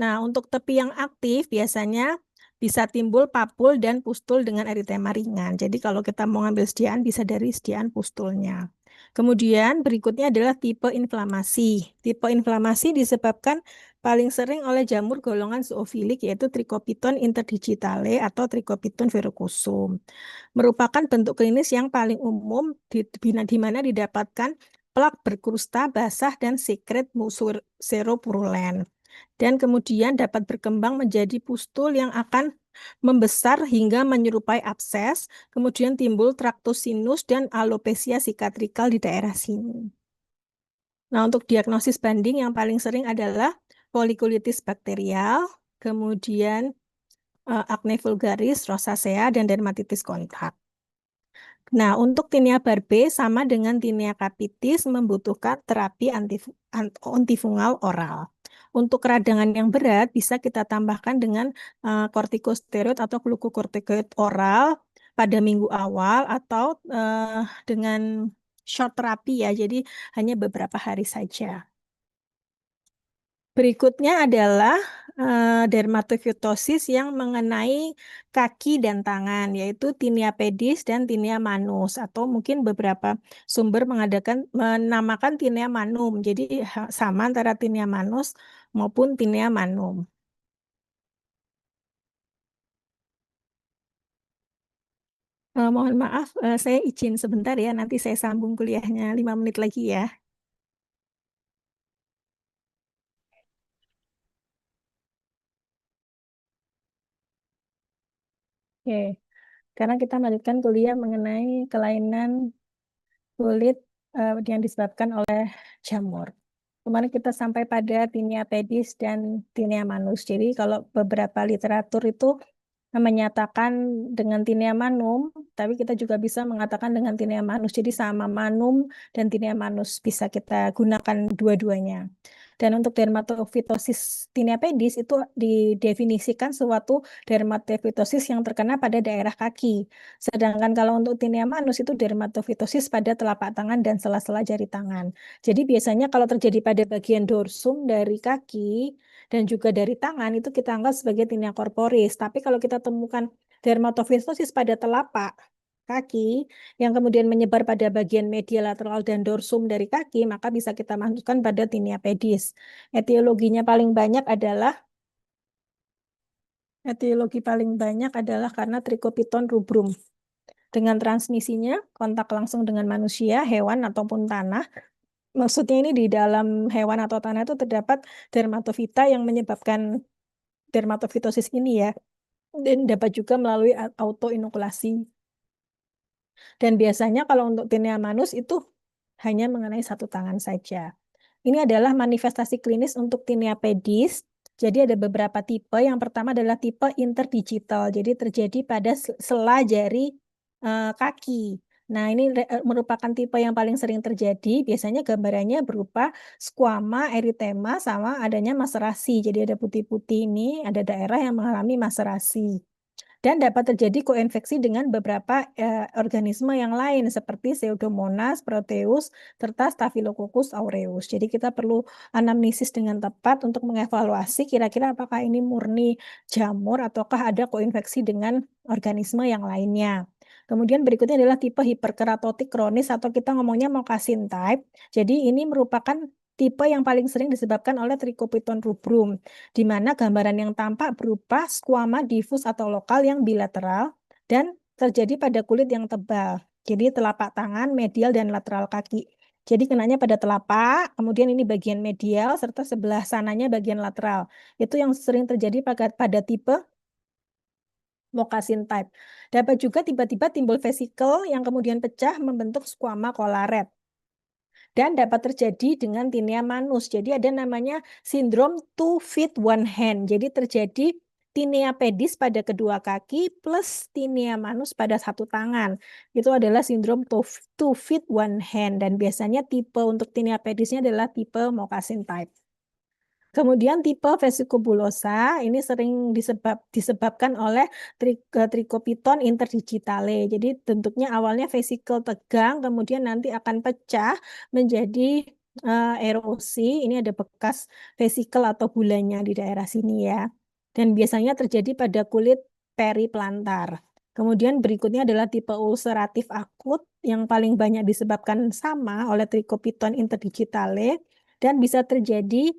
Nah, untuk tepi yang aktif biasanya bisa timbul papul dan pustul dengan eritema ringan. Jadi kalau kita mau ngambil sediaan, bisa dari sediaan pustulnya. Kemudian berikutnya adalah tipe inflamasi. Tipe inflamasi disebabkan paling sering oleh jamur golongan zoofilik, yaitu Trichopiton interdigitale atau Trichopiton verrucosum. Merupakan bentuk klinis yang paling umum di mana didapatkan plak berkrusta basah dan sekret musur seropurulen. Dan kemudian dapat berkembang menjadi pustul yang akan membesar hingga menyerupai abses, kemudian timbul traktosinus dan alopecia sikatrikal di daerah sini. Nah, untuk diagnosis banding yang paling sering adalah folikulitis bakterial, kemudian acne vulgaris, rosacea, dan dermatitis kontak. Nah, untuk tinea barbe sama dengan tinea capitis membutuhkan terapi antifungal oral. Untuk keradangan yang berat bisa kita tambahkan dengan kortikosteroid atau glukokortikoid oral pada minggu awal atau dengan short terapi ya, jadi hanya beberapa hari saja. Berikutnya adalah dermatofitosis yang mengenai kaki dan tangan, yaitu tinea pedis dan tinea manus, atau mungkin beberapa sumber menamakan tinea manum. Jadi sama antara tinea manus maupun tinea manum. Mohon maaf, saya izin sebentar ya, nanti saya sambung kuliahnya 5 menit lagi ya. Oke. karena kita melanjutkan kuliah mengenai kelainan kulit yang disebabkan oleh jamur. Kemarin kita sampai pada tinea pedis dan tinea manus. Jadi kalau beberapa literatur itu menyatakan dengan tinea manum, tapi kita juga bisa mengatakan dengan tinea manus. Jadi sama manum dan tinea manus bisa kita gunakan dua-duanya. Dan untuk dermatofitosis tinea pedis itu didefinisikan suatu dermatofitosis yang terkena pada daerah kaki. Sedangkan kalau untuk tinea manus itu dermatofitosis pada telapak tangan dan sela-sela jari tangan. Jadi biasanya kalau terjadi pada bagian dorsum dari kaki dan juga dari tangan itu kita anggap sebagai tinea corporis. Tapi kalau kita temukan dermatofitosis pada telapak kaki yang kemudian menyebar pada bagian medial lateral dan dorsum dari kaki, maka bisa kita masukkan pada tinea pedis. Etiologinya paling banyak adalah Etiologi paling banyak adalah karena Trichopiton rubrum. Dengan transmisinya kontak langsung dengan manusia, hewan ataupun tanah. Maksudnya ini di dalam hewan atau tanah itu terdapat dermatofita yang menyebabkan dermatofitosis ini ya. Dan dapat juga melalui autoinokulasi. Dan biasanya kalau untuk tinea manus itu hanya mengenai satu tangan saja. Ini adalah manifestasi klinis untuk tinea pedis. Jadi ada beberapa tipe. Yang pertama adalah tipe interdigital. Jadi terjadi pada sela jari kaki. Nah, ini merupakan tipe yang paling sering terjadi. Biasanya gambarannya berupa squama, eritema, sama adanya maserasi. Jadi ada putih-putih ini, ada daerah yang mengalami maserasi. Dan dapat terjadi koinfeksi dengan beberapa organisme yang lain seperti Pseudomonas, Proteus, serta Staphylococcus aureus. Jadi kita perlu anamnesis dengan tepat untuk mengevaluasi kira-kira apakah ini murni jamur ataukah ada koinfeksi dengan organisme yang lainnya. Kemudian berikutnya adalah tipe hiperkeratotik kronis atau kita ngomongnya moccasin type. Jadi ini merupakan tipe yang paling sering disebabkan oleh Trichopiton rubrum, di mana gambaran yang tampak berupa squama difus atau lokal yang bilateral dan terjadi pada kulit yang tebal. Jadi telapak tangan, medial, dan lateral kaki. Jadi kenanya pada telapak, kemudian ini bagian medial, serta sebelah sananya bagian lateral. Itu yang sering terjadi pada tipe moccasin type. Dapat juga tiba-tiba timbul vesikel yang kemudian pecah membentuk squama kolaret. Dan dapat terjadi dengan tinea manus. Jadi ada namanya sindrom 2 feet 1 hand. Jadi terjadi tinea pedis pada kedua kaki plus tinea manus pada satu tangan. Itu adalah sindrom 2 feet 1 hand. Dan biasanya tipe untuk tinea pedisnya adalah tipe moccasin type. Kemudian tipe vesikubulosa ini sering disebabkan oleh Trichopiton interdigitale. Jadi bentuknya awalnya vesikel tegang, kemudian nanti akan pecah menjadi erosi. Ini ada bekas vesikel atau bulanya di daerah sini ya. Dan biasanya terjadi pada kulit periplantar. Kemudian berikutnya adalah tipe ulceratif akut yang paling banyak disebabkan sama oleh Trichopiton interdigitale dan bisa terjadi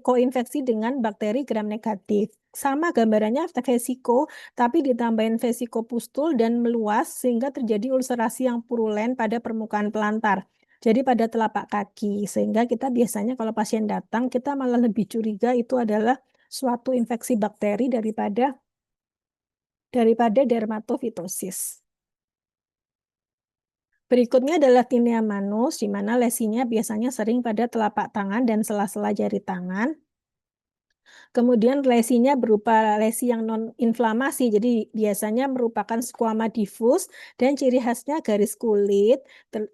koinfeksi dengan bakteri gram negatif. Sama gambarannya vesiko, tapi ditambahin vesikopustul dan meluas sehingga terjadi ulcerasi yang purulen pada permukaan pelantar. Jadi pada telapak kaki, sehingga kita biasanya kalau pasien datang, kita malah lebih curiga itu adalah suatu infeksi bakteri daripada dermatofitosis. Berikutnya adalah tinea manus, di mana lesinya biasanya sering pada telapak tangan dan sela-sela jari tangan. Kemudian lesinya berupa lesi yang non-inflamasi, jadi biasanya merupakan squama difus dan ciri khasnya garis kulit,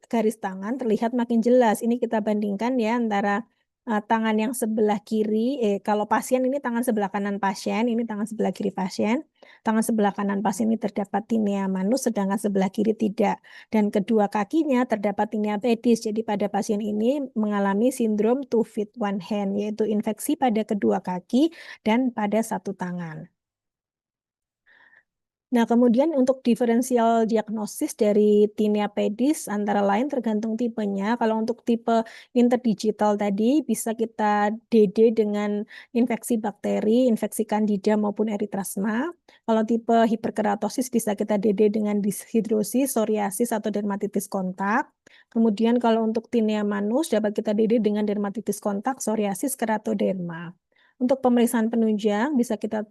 garis tangan terlihat makin jelas. Ini kita bandingkan ya antara tangan yang sebelah kiri, kalau pasien ini tangan sebelah kanan pasien, ini tangan sebelah kiri pasien. Tangan sebelah kanan pasien ini terdapat tinea manus, sedangkan sebelah kiri tidak. Dan kedua kakinya terdapat tinea pedis. Jadi pada pasien ini mengalami sindrom 2 feet 1 hand, yaitu infeksi pada kedua kaki dan pada satu tangan. Nah, kemudian untuk diferensial diagnosis dari tinea pedis antara lain tergantung tipenya. Kalau untuk tipe interdigital tadi bisa kita DD dengan infeksi bakteri, infeksi candida maupun eritrasma. Kalau tipe hiperkeratosis bisa kita DD dengan dishidrosis, psoriasis atau dermatitis kontak. Kemudian kalau untuk tinea manus dapat kita DD dengan dermatitis kontak, psoriasis, keratoderma. Untuk pemeriksaan penunjang bisa kita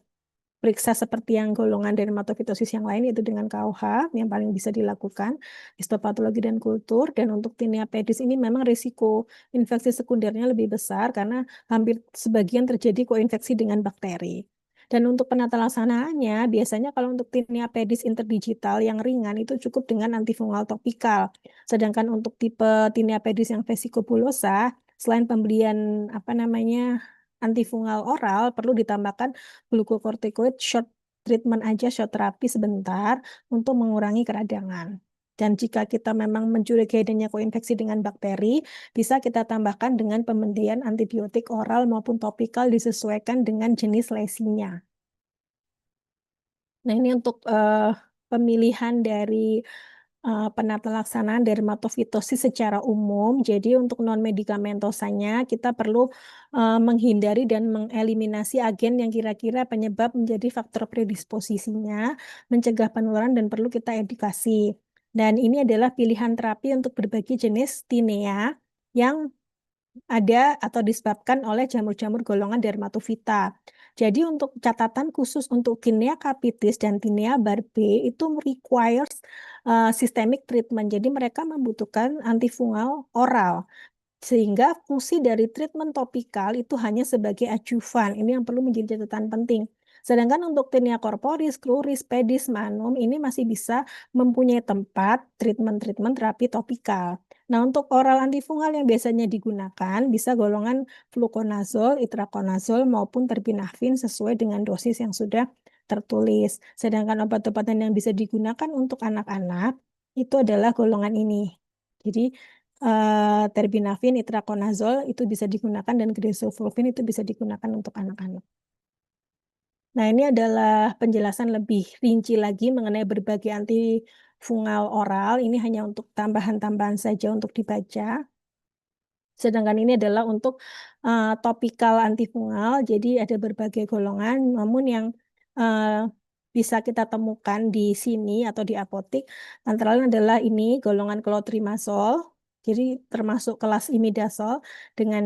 periksa seperti yang golongan dermatofitosis yang lain, yaitu dengan KUH yang paling bisa dilakukan, histopatologi dan kultur. Dan untuk tinea pedis ini memang risiko infeksi sekundernya lebih besar karena hampir sebagian terjadi koinfeksi dengan bakteri. Dan untuk penata laksanaannya, biasanya kalau untuk tinea pedis interdigital yang ringan itu cukup dengan antifungal topikal. Sedangkan untuk tipe tinea pedis yang vesicobullosa, selain pemberian apa namanya antifungal oral, perlu ditambahkan glukokortikoid short treatment aja, short terapi sebentar untuk mengurangi keradangan. Dan jika kita memang mencurigai adanya koinfeksi dengan bakteri, bisa kita tambahkan dengan pemberian antibiotik oral maupun topikal disesuaikan dengan jenis lesinya. Nah, ini untuk pemilihan dari penata laksanaan dermatofitosis secara umum. Jadi untuk non-medikamentosanya kita perlu menghindari dan mengeliminasi agen yang kira-kira penyebab menjadi faktor predisposisinya, mencegah penularan dan perlu kita edukasi. Dan ini adalah pilihan terapi untuk berbagai jenis tinea yang ada atau disebabkan oleh jamur-jamur golongan dermatofita. Jadi untuk catatan khusus untuk Tinea capitis dan Tinea barbae itu requires systemic treatment. Jadi mereka membutuhkan antifungal oral. Sehingga fungsi dari treatment topikal itu hanya sebagai adjuvan. Ini yang perlu menjadi catatan penting. Sedangkan untuk Tinea corporis, cruris, pedis, manum ini masih bisa mempunyai tempat treatment-treatment terapi topikal. Nah, untuk oral antifungal yang biasanya digunakan bisa golongan fluconazole, itraconazole maupun terbinafin sesuai dengan dosis yang sudah tertulis. Sedangkan obat-obatan yang bisa digunakan untuk anak-anak itu adalah golongan ini. Jadi terbinafin, itraconazole itu bisa digunakan dan gresofulvin itu bisa digunakan untuk anak-anak. Nah, ini adalah penjelasan lebih rinci lagi mengenai berbagai antifungal oral. Ini hanya untuk tambahan-tambahan saja untuk dibaca. Sedangkan ini adalah untuk topikal antifungal. Jadi ada berbagai golongan, namun yang bisa kita temukan di sini atau di apotik antara lain adalah ini golongan clotrimazole. Jadi termasuk kelas imidazole dengan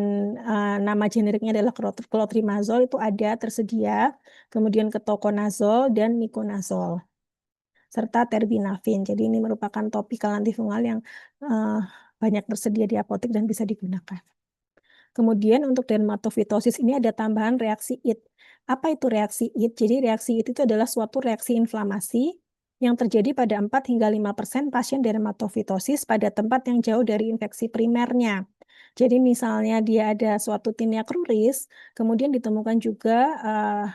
nama generiknya adalah clotrimazole itu ada tersedia. Kemudian ketoconazole dan miconazole serta terbinafin. Jadi ini merupakan topikal antifungal yang banyak tersedia di apotek dan bisa digunakan. Kemudian untuk dermatofitosis ini ada tambahan reaksi IT. Apa itu reaksi IT? Jadi reaksi IT itu adalah suatu reaksi inflamasi yang terjadi pada 4 hingga 5% pasien dermatofitosis pada tempat yang jauh dari infeksi primernya. Jadi misalnya dia ada suatu tinea cruris, kemudian ditemukan juga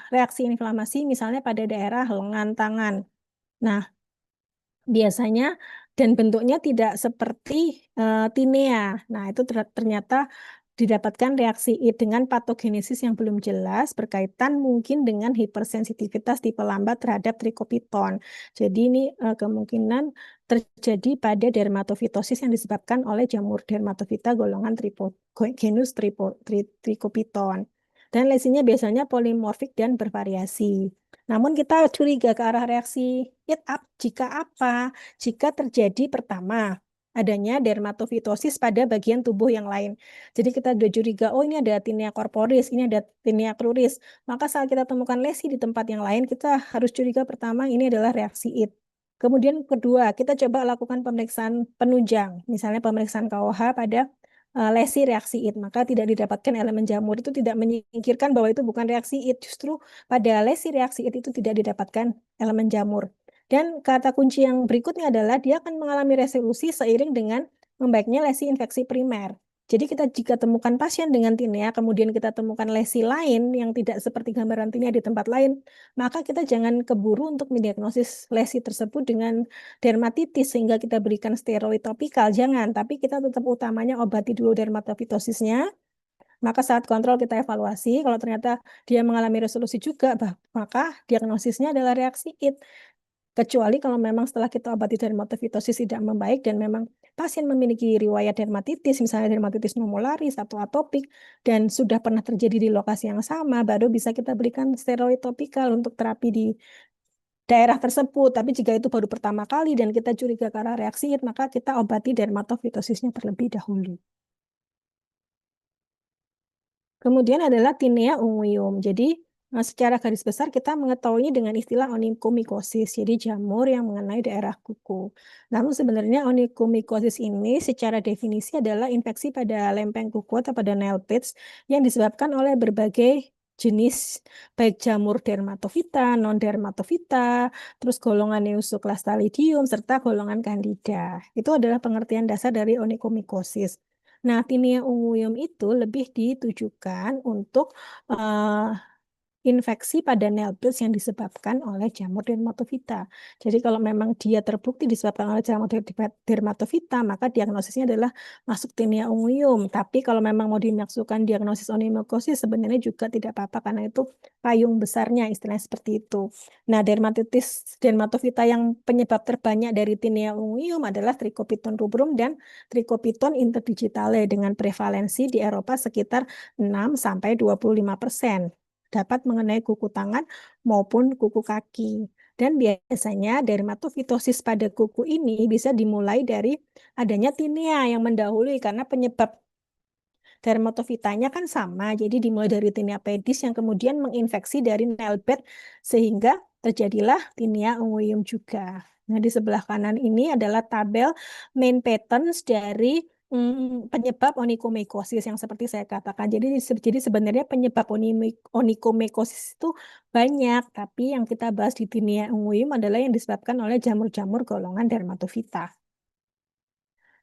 reaksi inflamasi misalnya pada daerah lengan tangan. Nah, biasanya dan bentuknya tidak seperti tinea. Nah, itu ternyata didapatkan reaksi I dengan patogenesis yang belum jelas berkaitan mungkin dengan hipersensitivitas tipe lambat terhadap trikopiton. Jadi ini kemungkinan terjadi pada dermatofitosis yang disebabkan oleh jamur dermatofita golongan genus trikopiton. Dan lesinya biasanya polimorfik dan bervariasi. Namun kita curiga ke arah reaksi it up jika apa? Jika terjadi pertama adanya dermatofitosis pada bagian tubuh yang lain. Jadi kita sudah curiga, oh ini ada tinea corporis, ini ada tinea cruris. Maka saat kita temukan lesi di tempat yang lain, kita harus curiga pertama ini adalah reaksi it. Kemudian kedua, kita coba lakukan pemeriksaan penunjang, misalnya pemeriksaan KOH pada lesi reaksi IT, maka tidak didapatkan elemen jamur. Itu tidak menyingkirkan bahwa itu bukan reaksi IT, justru pada lesi reaksi IT itu tidak didapatkan elemen jamur. Dan kata kunci yang berikutnya adalah dia akan mengalami resolusi seiring dengan membaiknya lesi infeksi primer. Jadi kita jika temukan pasien dengan tinea, kemudian kita temukan lesi lain yang tidak seperti gambaran tinea di tempat lain, maka kita jangan keburu untuk mendiagnosis lesi tersebut dengan dermatitis sehingga kita berikan steroid topikal. Jangan, tapi kita tetap utamanya obati dulu dermatofitosisnya. Maka saat kontrol kita evaluasi, kalau ternyata dia mengalami resolusi juga, maka diagnosisnya adalah reaksi IT. Kecuali kalau memang setelah kita obati dermatofitosis tidak membaik dan memang pasien memiliki riwayat dermatitis, misalnya dermatitis pneumolaris atau atopik, dan sudah pernah terjadi di lokasi yang sama, baru bisa kita berikan steroid topikal untuk terapi di daerah tersebut. Tapi jika itu baru pertama kali dan kita curiga karena reaksi IT, maka kita obati dermatofitosisnya terlebih dahulu. Kemudian adalah tinea unguium. Jadi Nah, secara garis besar kita mengetahuinya dengan istilah onikomikosis, jadi jamur yang mengenai daerah kuku. Namun sebenarnya onikomikosis ini secara definisi adalah infeksi pada lempeng kuku atau pada nail beds yang disebabkan oleh berbagai jenis baik jamur dermatofita, non-dermatofita, terus golongan Neosoclastidium serta golongan Candida. Itu adalah pengertian dasar dari onikomikosis. Nah, Tinea unguium itu lebih ditujukan untuk infeksi pada nail beds yang disebabkan oleh jamur dermatofita. Jadi kalau memang dia terbukti disebabkan oleh jamur dermatofita, maka diagnosisnya adalah masuk Tinea unguium. Tapi kalau memang mau dimaksudkan diagnosis onychomycosis, sebenarnya juga tidak apa-apa karena itu payung besarnya, istilahnya seperti itu. Nah, dermatitis dermatofita yang penyebab terbanyak dari Tinea unguium adalah Trichopiton rubrum dan Trichopiton interdigitale dengan prevalensi di Eropa sekitar 6 sampai 25%. Dapat mengenai kuku tangan maupun kuku kaki. Dan biasanya dermatofitosis pada kuku ini bisa dimulai dari adanya tinea yang mendahului karena penyebab dermatofitanya kan sama. Jadi dimulai dari tinea pedis yang kemudian menginfeksi dari nail bed sehingga terjadilah tinea unguium juga. Nah, di sebelah kanan ini adalah tabel main patterns dari penyebab onychomycosis yang seperti saya katakan. Jadi sebenarnya penyebab onychomycosis itu banyak, tapi yang kita bahas di tinea unguium adalah yang disebabkan oleh jamur-jamur golongan dermatofita.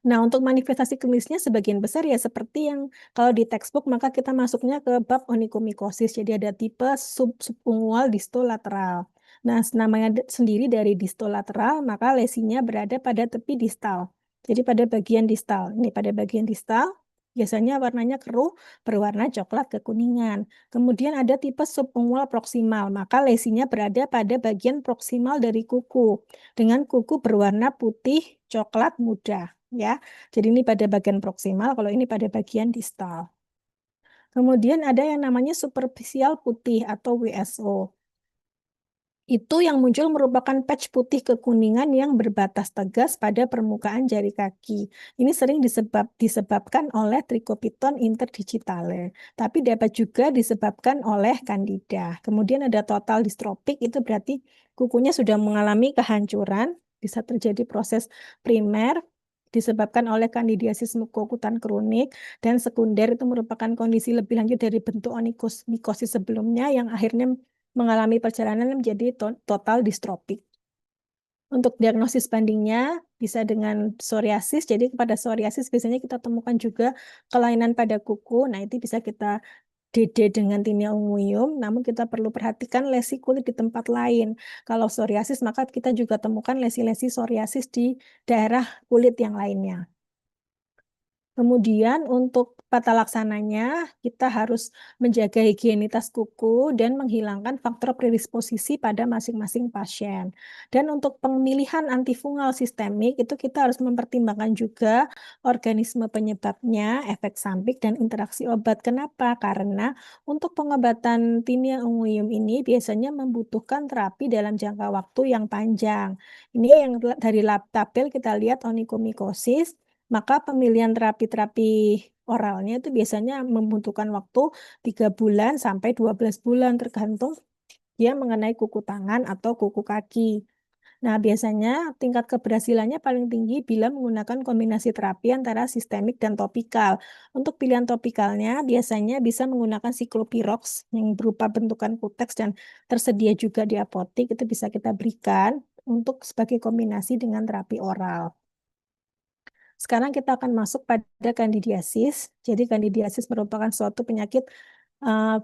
Nah, untuk manifestasi klinisnya sebagian besar ya seperti yang kalau di textbook maka kita masuknya ke bab onychomycosis. Jadi ada tipe subungual distolateral. Nah, namanya sendiri dari distolateral, maka lesinya berada pada tepi distal. Jadi pada bagian distal. Ini pada bagian distal biasanya warnanya keruh berwarna coklat kekuningan. Kemudian ada tipe subungual proksimal, maka lesinya berada pada bagian proksimal dari kuku dengan kuku berwarna putih coklat muda. Ya, jadi ini pada bagian proksimal, kalau ini pada bagian distal. Kemudian ada yang namanya superficial putih atau WSO. Itu yang muncul merupakan patch putih kekuningan yang berbatas tegas pada permukaan jari kaki. Ini sering disebabkan oleh Trichopiton interdigitale, tapi dapat juga disebabkan oleh Candida. Kemudian ada total dystrophic, itu berarti kukunya sudah mengalami kehancuran, bisa terjadi proses primer, disebabkan oleh kandidiasis mukokutan kronik, dan sekunder itu merupakan kondisi lebih lanjut dari bentuk onychomycosis sebelumnya yang akhirnya mengalami perjalanan menjadi total dystrophic. Untuk diagnosis bandingnya bisa dengan psoriasis. Jadi pada psoriasis biasanya kita temukan juga kelainan pada kuku. Nah, itu bisa kita DD dengan tinea unguium, namun kita perlu perhatikan lesi kulit di tempat lain. Kalau psoriasis, maka kita juga temukan lesi-lesi psoriasis di daerah kulit yang lainnya. Kemudian untuk tata laksananya, kita harus menjaga higienitas kuku dan menghilangkan faktor predisposisi pada masing-masing pasien. Dan untuk pemilihan antifungal sistemik, itu kita harus mempertimbangkan juga organisme penyebabnya, efek samping, dan interaksi obat. Kenapa? Karena untuk pengobatan tinea unguium ini biasanya membutuhkan terapi dalam jangka waktu yang panjang. Ini yang dari tabel kita lihat onychomycosis, maka pemilihan terapi-terapi oralnya itu biasanya membutuhkan waktu 3 bulan sampai 12 bulan tergantung dia mengenai kuku tangan atau kuku kaki. Nah, biasanya tingkat keberhasilannya paling tinggi bila menggunakan kombinasi terapi antara sistemik dan topikal. Untuk pilihan topikalnya biasanya bisa menggunakan siklopirox yang berupa bentukan kuteks dan tersedia juga di apotek, itu bisa kita berikan untuk sebagai kombinasi dengan terapi oral. Sekarang kita akan masuk pada kandidiasis. Jadi kandidiasis merupakan suatu penyakit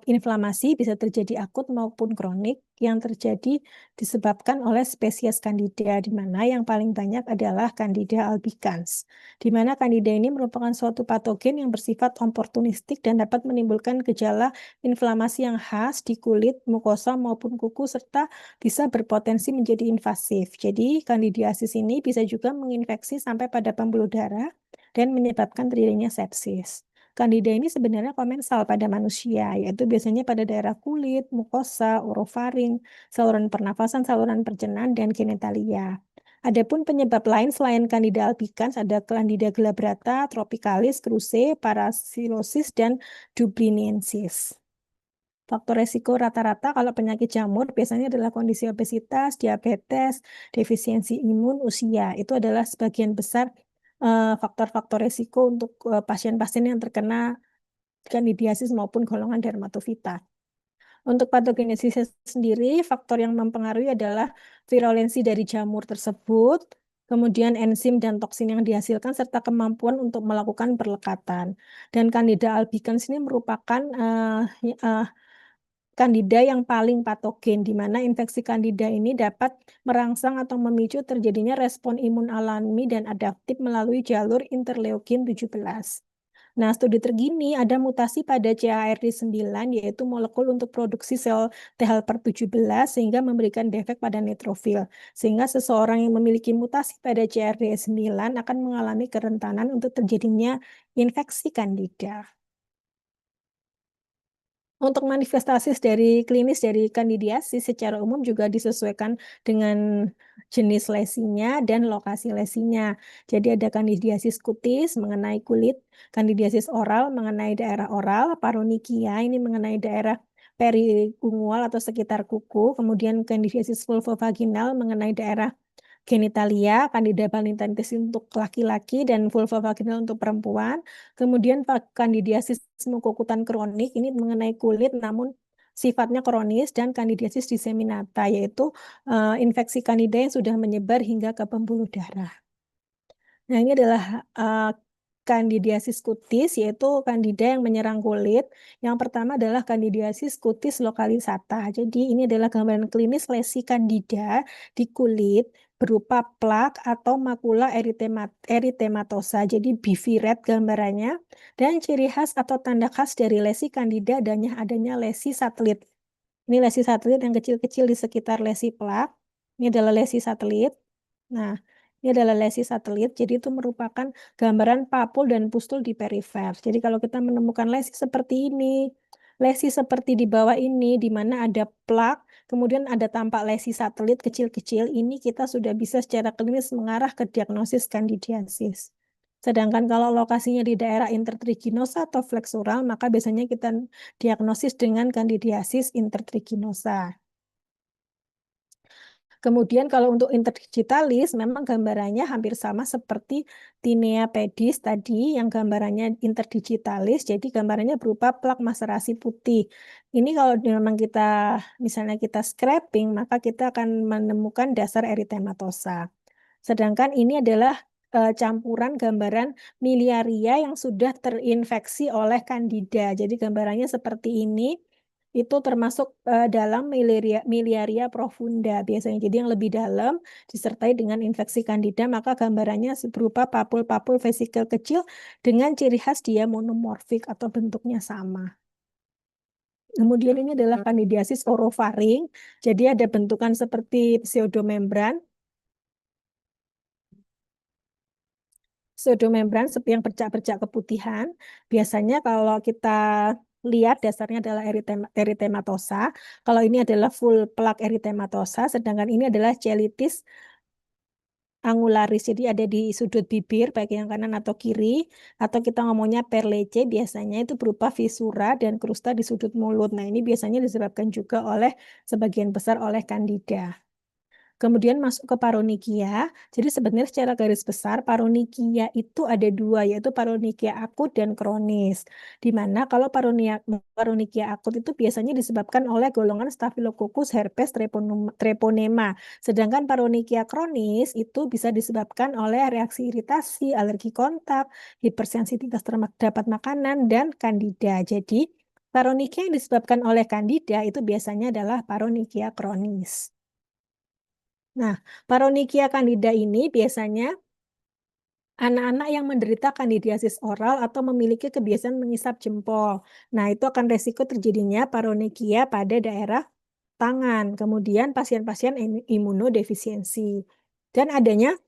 inflamasi, bisa terjadi akut maupun kronik yang terjadi disebabkan oleh spesies Candida, di mana yang paling banyak adalah Candida albicans. Di mana Candida ini merupakan suatu patogen yang bersifat oportunistik dan dapat menimbulkan gejala inflamasi yang khas di kulit, mukosa maupun kuku serta bisa berpotensi menjadi invasif. Jadi kandidiasis ini bisa juga menginfeksi sampai pada pembuluh darah dan menyebabkan terjadinya sepsis. Candida ini sebenarnya komensal pada manusia, yaitu biasanya pada daerah kulit, mukosa, orofaring, saluran pernafasan, saluran pencernaan, dan genitalia. Adapun penyebab lain selain Candida albicans ada Candida glabrata, tropicalis, cruzi, parasilosis, dan dubliniensis. Faktor resiko rata-rata kalau penyakit jamur biasanya adalah kondisi obesitas, diabetes, defisiensi imun, usia. Itu adalah sebagian besar faktor-faktor resiko untuk pasien-pasien yang terkena kandidiasis maupun golongan dermatofita. Untuk patogenesis sendiri, faktor yang mempengaruhi adalah virulensi dari jamur tersebut, kemudian enzim dan toksin yang dihasilkan, serta kemampuan untuk melakukan perlekatan. Dan Candida albicans ini merupakan Candida yang paling patogen, di mana infeksi Candida ini dapat merangsang atau memicu terjadinya respon imun alami dan adaptif melalui jalur interleukin 17. Nah, studi terkini ada mutasi pada CARD9, yaitu molekul untuk produksi sel T helper 17 sehingga memberikan defek pada neutrofil. Sehingga seseorang yang memiliki mutasi pada CARD9 akan mengalami kerentanan untuk terjadinya infeksi Candida. Untuk manifestasi dari klinis dari kandidiasis secara umum juga disesuaikan dengan jenis lesinya dan lokasi lesinya. Jadi ada kandidiasis kutis mengenai kulit, kandidiasis oral mengenai daerah oral, paronychia ini mengenai daerah periungual atau sekitar kuku, kemudian kandidiasis vulvovaginal mengenai daerah genitalia, Candida balintensis untuk laki-laki dan vulvovaginal untuk perempuan. Kemudian kandidiasis mukokutan kronik ini mengenai kulit namun sifatnya kronis, dan kandidiasis disseminata yaitu infeksi kandida yang sudah menyebar hingga ke pembuluh darah. Nah, ini adalah kandidiasis kutis, yaitu kandida yang menyerang kulit. Yang pertama adalah kandidiasis kutis lokalisata. Jadi ini adalah gambaran klinis lesi kandida di kulit berupa plak atau makula eritematosa. Jadi BV red gambarannya. Dan ciri khas atau tanda khas dari lesi kandida adanya lesi satelit. Ini lesi satelit yang kecil-kecil di sekitar lesi plak. Ini adalah lesi satelit. Nah, ini adalah lesi satelit, jadi itu merupakan gambaran papul dan pustul di perifer. Jadi kalau kita menemukan lesi seperti ini, lesi seperti di bawah ini, di mana ada plak, kemudian ada tampak lesi satelit kecil-kecil, ini kita sudah bisa secara klinis mengarah ke diagnosis kandidiasis. Sedangkan kalau lokasinya di daerah intertriginosa atau flexural, maka biasanya kita diagnosis dengan kandidiasis intertriginosa. Kemudian kalau untuk interdigitalis memang gambarannya hampir sama seperti Tinea pedis tadi yang gambarannya interdigitalis, jadi gambarannya berupa plak maserasi putih. Ini kalau memang kita misalnya kita scraping, maka kita akan menemukan dasar eritematosa. Sedangkan ini adalah campuran gambaran miliaria yang sudah terinfeksi oleh Candida. Jadi gambarannya seperti ini. Itu termasuk dalam miliaria profunda biasanya. Jadi yang lebih dalam disertai dengan infeksi Candida, maka gambarannya berupa papul-papul vesikel kecil dengan ciri khas dia monomorfik atau bentuknya sama. Kemudian ini adalah kandidiasis orofaring. Jadi ada bentukan seperti pseudomembran. Pseudomembran yang bercak-bercak keputihan. Biasanya kalau kita lihat dasarnya adalah eritematosa. Kalau ini adalah full plak eritematosa, sedangkan ini adalah cheilitis angularis. Jadi ada di sudut bibir, baik yang kanan atau kiri. Atau kita ngomongnya perlece, biasanya itu berupa visura dan krusta di sudut mulut. Nah, ini biasanya disebabkan juga oleh sebagian besar oleh Candida. Kemudian masuk ke paronychia. Jadi sebenarnya secara garis besar paronychia itu ada dua, yaitu paronychia akut dan kronis. Di mana kalau paronychia akut itu biasanya disebabkan oleh golongan Staphylococcus herpes treponema. Sedangkan paronychia kronis itu bisa disebabkan oleh reaksi iritasi, alergi kontak, hipersensitivitas terhadap makanan, dan Candida. Jadi paronychia yang disebabkan oleh Candida itu biasanya adalah paronychia kronis. Nah, paronychia candida ini biasanya anak-anak yang menderita kandidiasis oral atau memiliki kebiasaan mengisap jempol. Nah, itu akan resiko terjadinya paronychia pada daerah tangan. Kemudian pasien-pasien imunodefisiensi. Dan adanya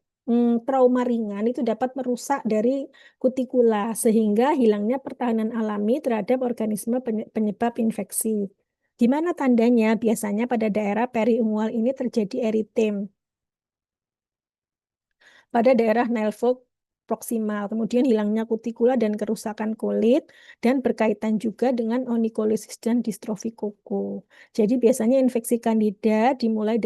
trauma ringan itu dapat merusak dari kutikula sehingga hilangnya pertahanan alami terhadap organisme penyebab infeksi. Di mana tandanya? Biasanya pada daerah periungual ini terjadi eritem. Pada daerah Neilfolk proksimal, kemudian hilangnya kutikula dan kerusakan kulit, dan berkaitan juga dengan onikolosis dan distrofi kuku. Jadi biasanya infeksi Candida dimulai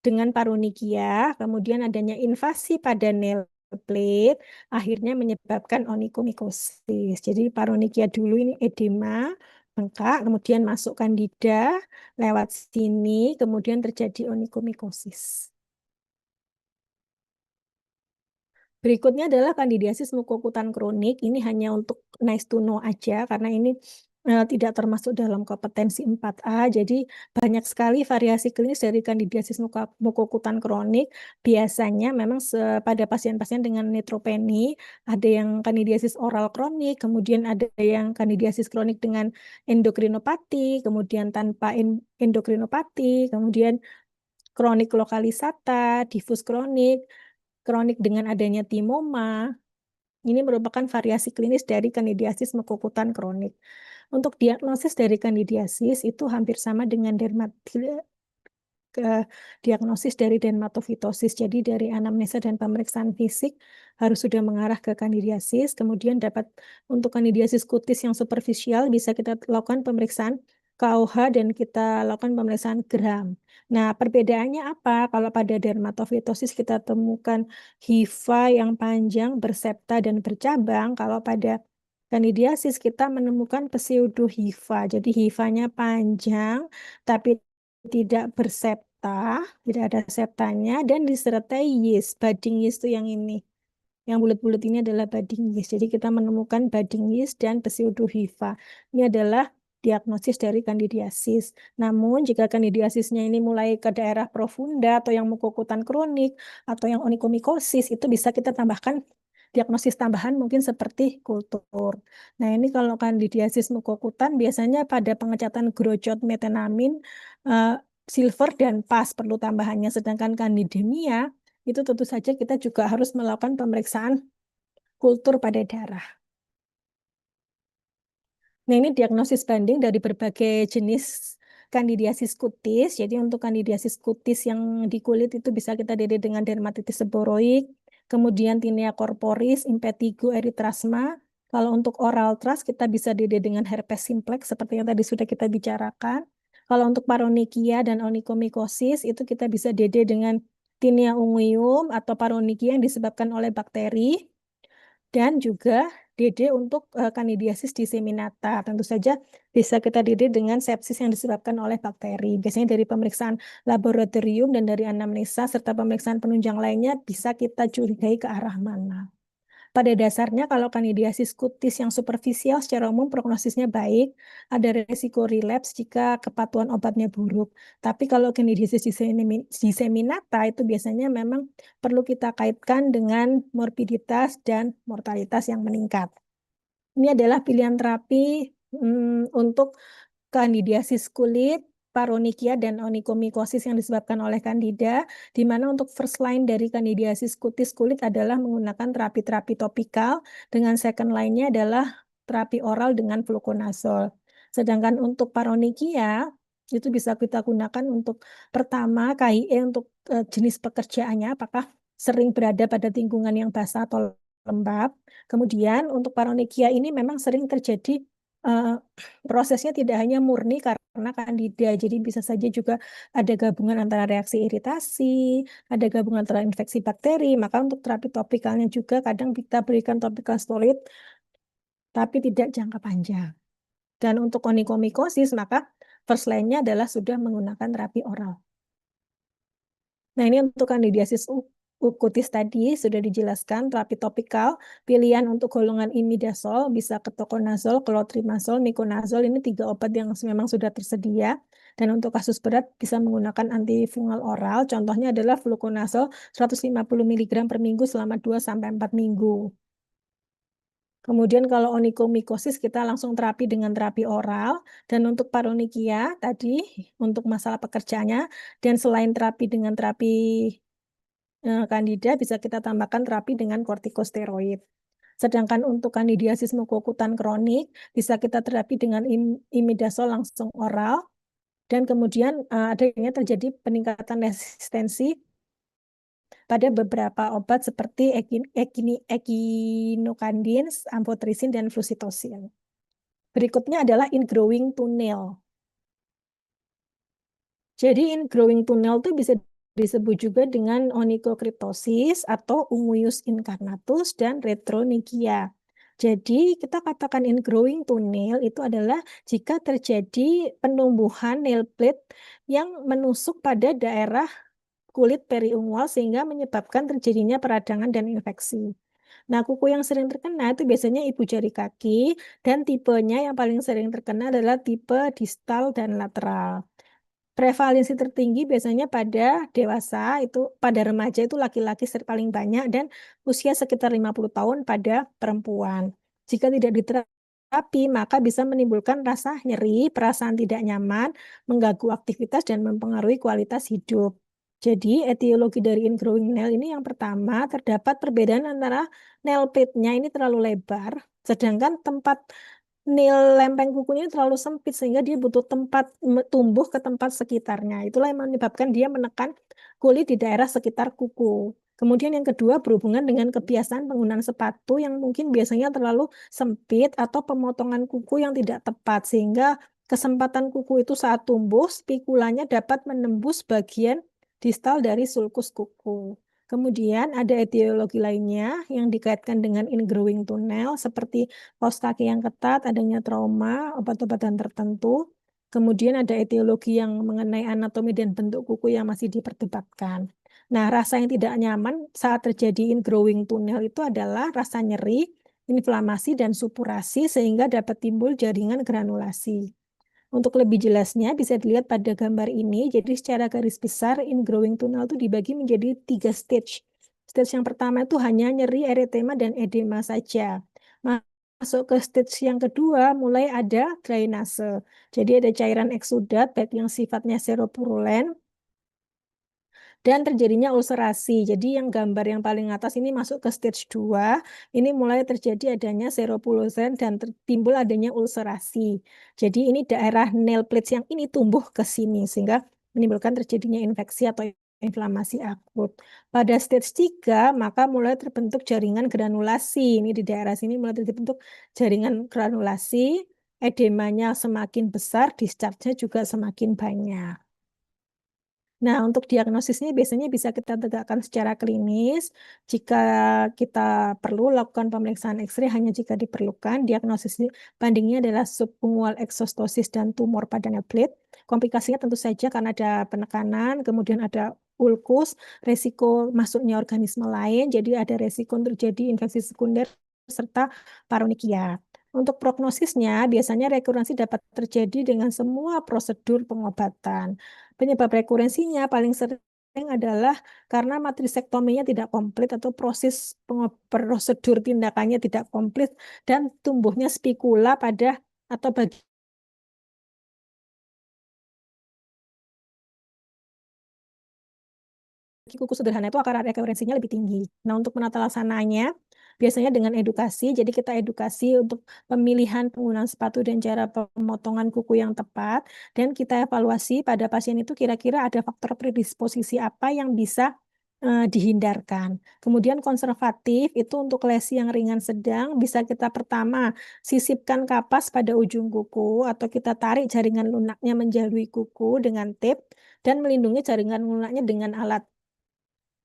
dengan paronychia, kemudian adanya invasi pada nail plate, akhirnya menyebabkan onikomikosis. Jadi paronychia dulu ini edema, bengkak, kemudian masuk Candida, lewat sini, kemudian terjadi onikomikosis. Berikutnya adalah kandidiasis mukokutan kronik. Ini hanya untuk nice to know aja, karena ini tidak termasuk dalam kompetensi 4A. Jadi banyak sekali variasi klinis dari kandidiasis mukokutan kronik. Biasanya memang pada pasien-pasien dengan neutropeni, ada yang kandidiasis oral kronik, kemudian ada yang kandidiasis kronik dengan endokrinopati, kemudian tanpa endokrinopati, kemudian kronik lokalisata, difus kronik, kronik dengan adanya timoma. Ini merupakan variasi klinis dari kandidiasis mukokutan kronik. Untuk diagnosis dari kandidiasis itu hampir sama dengan diagnosis dari dermatofitosis. Jadi dari anamnesa dan pemeriksaan fisik harus sudah mengarah ke kandidiasis. Kemudian untuk kandidiasis kutis yang superficial bisa kita lakukan pemeriksaan KOH dan kita lakukan pemeriksaan gram. Nah, perbedaannya apa? Kalau pada dermatofitosis kita temukan hifa yang panjang, bersepta dan bercabang. Kalau pada kandidiasis kita menemukan pseudohifa. Jadi hifanya panjang tapi tidak bersepta, tidak ada septanya, dan disertai yeast. Budding yeast itu yang ini. Yang bulat-bulat ini adalah budding yeast. Jadi kita menemukan budding yeast dan pseudohifa. Ini adalah diagnosis dari kandidiasis. Namun jika kandidiasisnya ini mulai ke daerah profunda atau yang mukokutan kronik atau yang onikomikosis, itu bisa kita tambahkan diagnosis tambahan mungkin seperti kultur. Nah, ini kalau kandidiasis mukokutan biasanya pada pengecatan growths metenamin, silver dan pas perlu tambahannya. Sedangkan kandidemia itu tentu saja kita juga harus melakukan pemeriksaan kultur pada darah. Nah, ini diagnosis banding dari berbagai jenis kandidiasis kutis. Jadi untuk kandidiasis kutis yang di kulit itu bisa kita DD dengan dermatitis seboroik, kemudian tinea corporis, impetigo, erythrasma. Kalau untuk oral thrush kita bisa DD dengan herpes simplex seperti yang tadi sudah kita bicarakan. Kalau untuk paronychia dan onychomycosis itu kita bisa DD dengan tinea unguium atau paronychia yang disebabkan oleh bakteri. Dan juga DD untuk kandidiasis disseminata. Tentu saja bisa kita DD dengan sepsis yang disebabkan oleh bakteri. Biasanya dari pemeriksaan laboratorium dan dari anamnesa serta pemeriksaan penunjang lainnya bisa kita curigai ke arah mana. Pada dasarnya kalau kandidiasis kutis yang superficial secara umum prognosisnya baik, ada resiko relapse jika kepatuhan obatnya buruk. Tapi kalau kandidiasis disseminata itu biasanya memang perlu kita kaitkan dengan morbiditas dan mortalitas yang meningkat. Ini adalah pilihan terapi untuk kandidiasis kulit, paronychia, dan onikomikosis yang disebabkan oleh Candida, di mana untuk first line dari kandidiasis kutis kulit adalah menggunakan terapi-terapi topikal, dengan second line-nya adalah terapi oral dengan fluconazole. Sedangkan untuk paronychia, itu bisa kita gunakan untuk pertama KIE untuk jenis pekerjaannya, apakah sering berada pada lingkungan yang basah atau lembab. Kemudian untuk paronychia ini memang sering terjadi prosesnya tidak hanya murni karena kandida, jadi bisa saja juga ada gabungan antara reaksi iritasi, ada gabungan antara infeksi bakteri, maka untuk terapi topikalnya juga kadang kita berikan topikal steroid, tapi tidak jangka panjang. Dan untuk onikomikosis, maka first line-nya adalah sudah menggunakan terapi oral. Nah, ini untuk kandidiasis kutis tadi sudah dijelaskan terapi topikal, pilihan untuk golongan imidazol bisa ketoconazole, clotrimazole, miconazole, ini 3 obat yang memang sudah tersedia. Dan untuk kasus berat bisa menggunakan antifungal oral, contohnya adalah fluconazole 150 mg per minggu selama 2-4 minggu. Kemudian kalau onikomikosis kita langsung terapi dengan terapi oral, dan untuk paronychia tadi untuk masalah pekerjaannya, dan selain terapi dengan terapi Candida bisa kita tambahkan terapi dengan kortikosteroid. Sedangkan untuk kandidiasis mukokutan kronik bisa kita terapi dengan imidazol langsung oral, dan kemudian adanya terjadi peningkatan resistensi pada beberapa obat seperti echinocandin, amphotericin, dan flucytosine. Berikutnya adalah ingrowing tunnel. Jadi ingrowing tunnel itu bisa disebut juga dengan onychocryptosis atau Unguius incarnatus dan retronychia. Jadi kita katakan ingrowing tunnel itu adalah jika terjadi penumbuhan nail plate yang menusuk pada daerah kulit periungual sehingga menyebabkan terjadinya peradangan dan infeksi. Nah, kuku yang sering terkena itu biasanya ibu jari kaki dan tipenya yang paling sering terkena adalah tipe distal dan lateral. Prevalensi tertinggi biasanya pada dewasa, itu pada remaja itu laki-laki paling banyak dan usia sekitar 50 tahun pada perempuan. Jika tidak diterapi, maka bisa menimbulkan rasa nyeri, perasaan tidak nyaman, mengganggu aktivitas dan mempengaruhi kualitas hidup. Jadi, etiologi dari ingrowing nail ini yang pertama, terdapat perbedaan antara nail plate-nya ini terlalu lebar, sedangkan tempat nail lempeng kuku ini terlalu sempit sehingga dia butuh tempat tumbuh ke tempat sekitarnya. Itulah yang menyebabkan dia menekan kulit di daerah sekitar kuku. Kemudian yang kedua berhubungan dengan kebiasaan penggunaan sepatu yang mungkin biasanya terlalu sempit atau pemotongan kuku yang tidak tepat sehingga kesempatan kuku itu saat tumbuh spikulanya dapat menembus bagian distal dari sulcus kuku. Kemudian ada etiologi lainnya yang dikaitkan dengan ingrowing tunnel seperti kaos kaki yang ketat, adanya trauma, obat-obatan tertentu. Kemudian ada etiologi yang mengenai anatomi dan bentuk kuku yang masih diperdebatkan. Nah, rasa yang tidak nyaman saat terjadi ingrowing tunnel itu adalah rasa nyeri, inflamasi, dan supurasi sehingga dapat timbul jaringan granulasi. Untuk lebih jelasnya bisa dilihat pada gambar ini. Jadi secara garis besar ingrowing tunnel itu dibagi menjadi 3 stage. Stage yang pertama itu hanya nyeri, eritema, dan edema saja. Masuk ke stage yang kedua mulai ada drainase. Jadi ada cairan eksudat baik yang sifatnya seropurulen dan terjadinya ulcerasi. Jadi yang gambar yang paling atas ini masuk ke stage 2, ini mulai terjadi adanya seropulsen dan timbul adanya ulcerasi. Jadi ini daerah nail plates yang ini tumbuh ke sini sehingga menimbulkan terjadinya infeksi atau inflamasi akut. Pada stage 3 maka mulai terbentuk jaringan granulasi. Ini di daerah sini mulai terbentuk jaringan granulasi, edemanya semakin besar, discharge-nya juga semakin banyak. Nah, untuk diagnosisnya biasanya bisa kita tegakkan secara klinis. Jika kita perlu lakukan pemeriksaan X-ray hanya jika diperlukan. Diagnosis bandingnya adalah subungual eksostosis dan tumor pada nail plate. Komplikasinya tentu saja karena ada penekanan, kemudian ada ulkus, resiko masuknya organisme lain, jadi ada resiko terjadi infeksi sekunder serta paronikia. Untuk prognosisnya, biasanya rekurensi dapat terjadi dengan semua prosedur pengobatan. Penyebab rekurensinya paling sering adalah karena matrisektominya tidak komplit atau prosedur tindakannya tidak komplit dan tumbuhnya spikula pada atau bagian kuku sederhana itu akar rekurensinya lebih tinggi. Nah, untuk menata laksananya biasanya dengan edukasi. Jadi kita edukasi untuk pemilihan penggunaan sepatu dan cara pemotongan kuku yang tepat dan kita evaluasi pada pasien itu kira-kira ada faktor predisposisi apa yang bisa dihindarkan. Kemudian konservatif itu untuk lesi yang ringan sedang bisa kita pertama sisipkan kapas pada ujung kuku atau kita tarik jaringan lunaknya menjalui kuku dengan tape dan melindungi jaringan lunaknya dengan alat.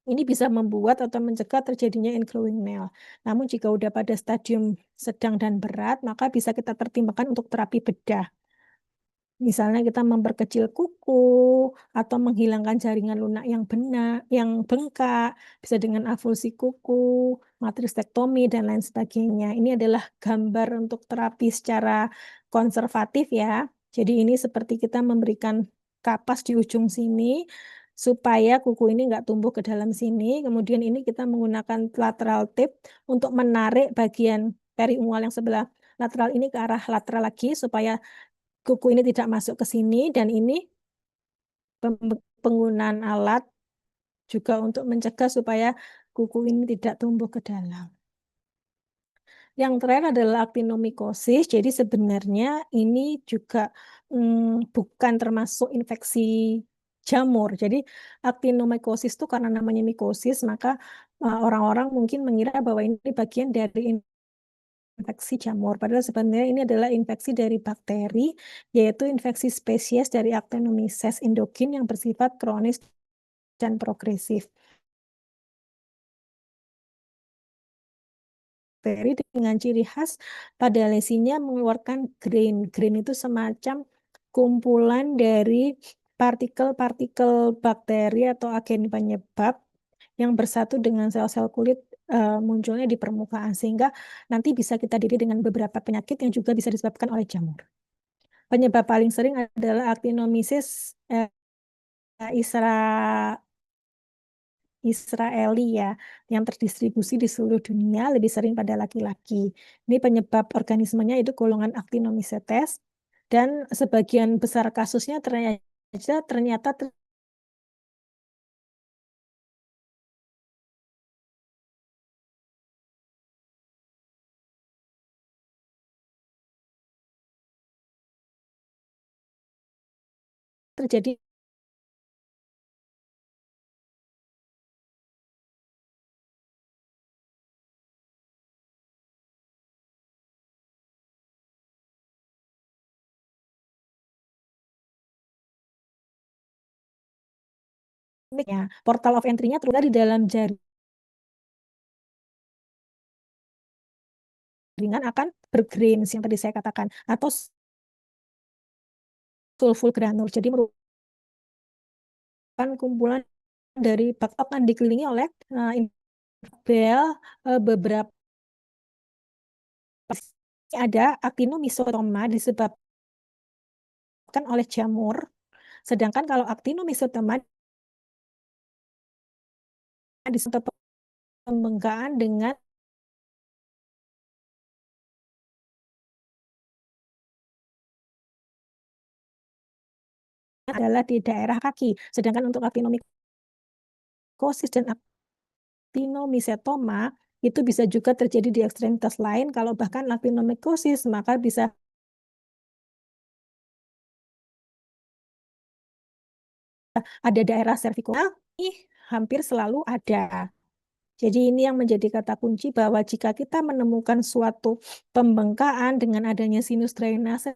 Ini bisa membuat atau mencegah terjadinya ingrowing nail. Namun jika udah pada stadium sedang dan berat, maka bisa kita pertimbangkan untuk terapi bedah. Misalnya kita memperkecil kuku atau menghilangkan jaringan lunak yang benar, yang bengkak, bisa dengan avulsi kuku, matristektomi dan lain sebagainya. Ini adalah gambar untuk terapi secara konservatif ya. Jadi ini seperti kita memberikan kapas di ujung sini supaya kuku ini nggak tumbuh ke dalam sini. Kemudian ini kita menggunakan lateral tape untuk menarik bagian periungual yang sebelah lateral ini ke arah lateral lagi supaya kuku ini tidak masuk ke sini dan ini penggunaan alat juga untuk mencegah supaya kuku ini tidak tumbuh ke dalam. Yang terakhir adalah actinomycosis. Jadi sebenarnya ini juga bukan termasuk infeksi jamur. Jadi actinomycosis itu karena namanya mikosis, maka orang-orang mungkin mengira bahwa ini bagian dari infeksi jamur. Padahal sebenarnya ini adalah infeksi dari bakteri, yaitu infeksi spesies dari Actinomyces endogene yang bersifat kronis dan progresif. Bakteri dengan ciri khas pada lesinya mengeluarkan grain. Grain itu semacam kumpulan dari partikel-partikel bakteri atau agen penyebab yang bersatu dengan sel-sel kulit munculnya di permukaan, sehingga nanti bisa kita diri dengan beberapa penyakit yang juga bisa disebabkan oleh jamur. Penyebab paling sering adalah Actinomyces isra Israeli ya, yang terdistribusi di seluruh dunia, lebih sering pada laki-laki. Ini penyebab organismenya itu golongan Actinomycetes, dan sebagian besar kasusnya ternyata terjadi ya. Portal of entry-nya terletak di dalam jaringan akan bergrains yang tadi saya katakan, atau sulfur granul. Jadi merupakan kumpulan dari bakteri yang dikelilingi oleh bel beberapa ada actinomycetoma disebabkan oleh jamur. Sedangkan kalau actinomycetoma disebabkan pembengkakan dengan adalah di daerah kaki. Sedangkan untuk actinomycosis dan actinomycetoma itu bisa juga terjadi di ekstremitas lain. Kalau bahkan actinomycosis maka bisa ada daerah cervical, hampir selalu ada. Jadi ini yang menjadi kata kunci bahwa jika kita menemukan suatu pembengkakan dengan adanya sinus drainase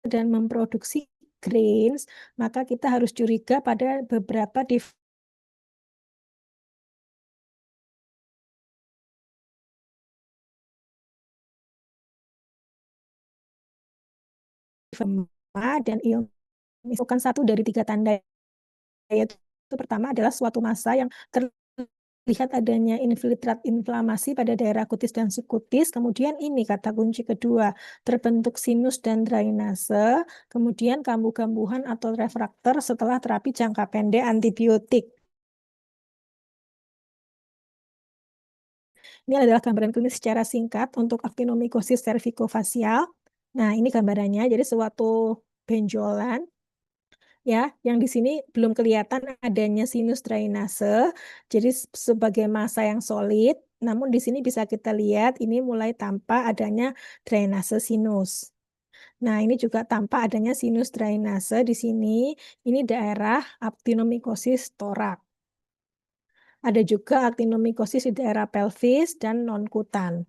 dan memproduksi grains, maka kita harus curiga pada beberapa dan ilmu. Bukan satu dari tiga tanda, yaitu pertama adalah suatu massa yang terlihat adanya infiltrat inflamasi pada daerah kutis dan subkutis. Kemudian ini kata kunci kedua, terbentuk sinus dan drainase. Kemudian kambuh-kambuhan atau refraktor setelah terapi jangka pendek antibiotik. Ini adalah gambaran klinis secara singkat untuk actinomycosis cervicofascial. Nah, ini gambarannya. Jadi suatu benjolan ya, yang di sini belum kelihatan adanya sinus drainase, jadi sebagai massa yang solid, namun di sini bisa kita lihat ini mulai tampak adanya drainase sinus. Nah, ini juga tampak adanya sinus drainase di sini, ini daerah actinomycosis thorax. Ada juga actinomycosis di daerah pelvis dan non-kutan.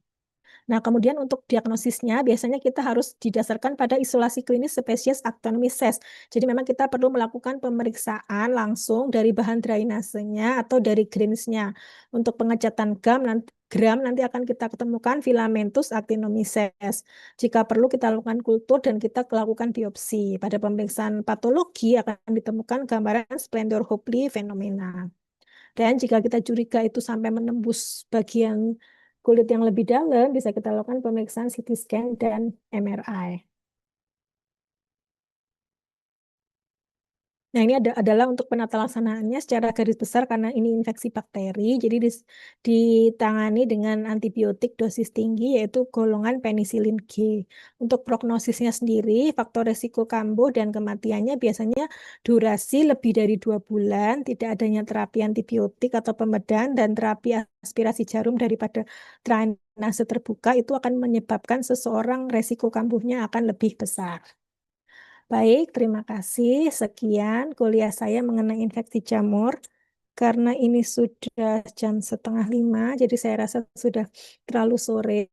Nah, kemudian untuk diagnosisnya biasanya kita harus didasarkan pada isolasi klinis spesies Actinomyces. Jadi memang kita perlu melakukan pemeriksaan langsung dari bahan drainasenya atau dari grainsnya. Untuk pengecatan gram nanti akan kita ketemukan Filamentus actinomyces. Jika perlu kita lakukan kultur dan kita lakukan biopsi. Pada pemeriksaan patologi akan ditemukan gambaran Splendor Hopley fenomena. Dan jika kita curiga itu sampai menembus bagian kulit yang lebih dalam, bisa kita lakukan pemeriksaan CT scan dan MRI. Nah, ini adalah untuk penata laksanaannya secara garis besar karena ini infeksi bakteri, jadi ditangani dengan antibiotik dosis tinggi yaitu golongan penisilin G. Untuk prognosisnya sendiri, faktor resiko kambuh dan kematiannya biasanya durasi lebih dari 2 bulan, tidak adanya terapi antibiotik atau pembedahan dan terapi aspirasi jarum daripada drainase terbuka itu akan menyebabkan seseorang resiko kambuhnya akan lebih besar. Baik, terima kasih. Sekian kuliah saya mengenai infeksi jamur. Karena ini sudah jam setengah 5, jadi saya rasa sudah terlalu sore.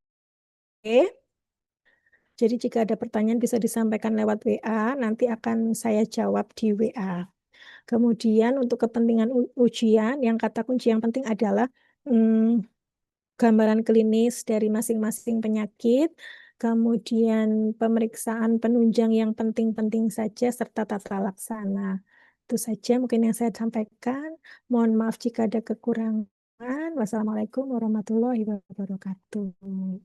Jadi jika ada pertanyaan bisa disampaikan lewat WA, nanti akan saya jawab di WA. Kemudian untuk kepentingan ujian, yang kata kunci yang penting adalah gambaran klinis dari masing-masing penyakit, kemudian pemeriksaan penunjang yang penting-penting saja, serta tata laksana. Itu saja mungkin yang saya sampaikan. Mohon maaf jika ada kekurangan. Wassalamualaikum warahmatullahi wabarakatuh.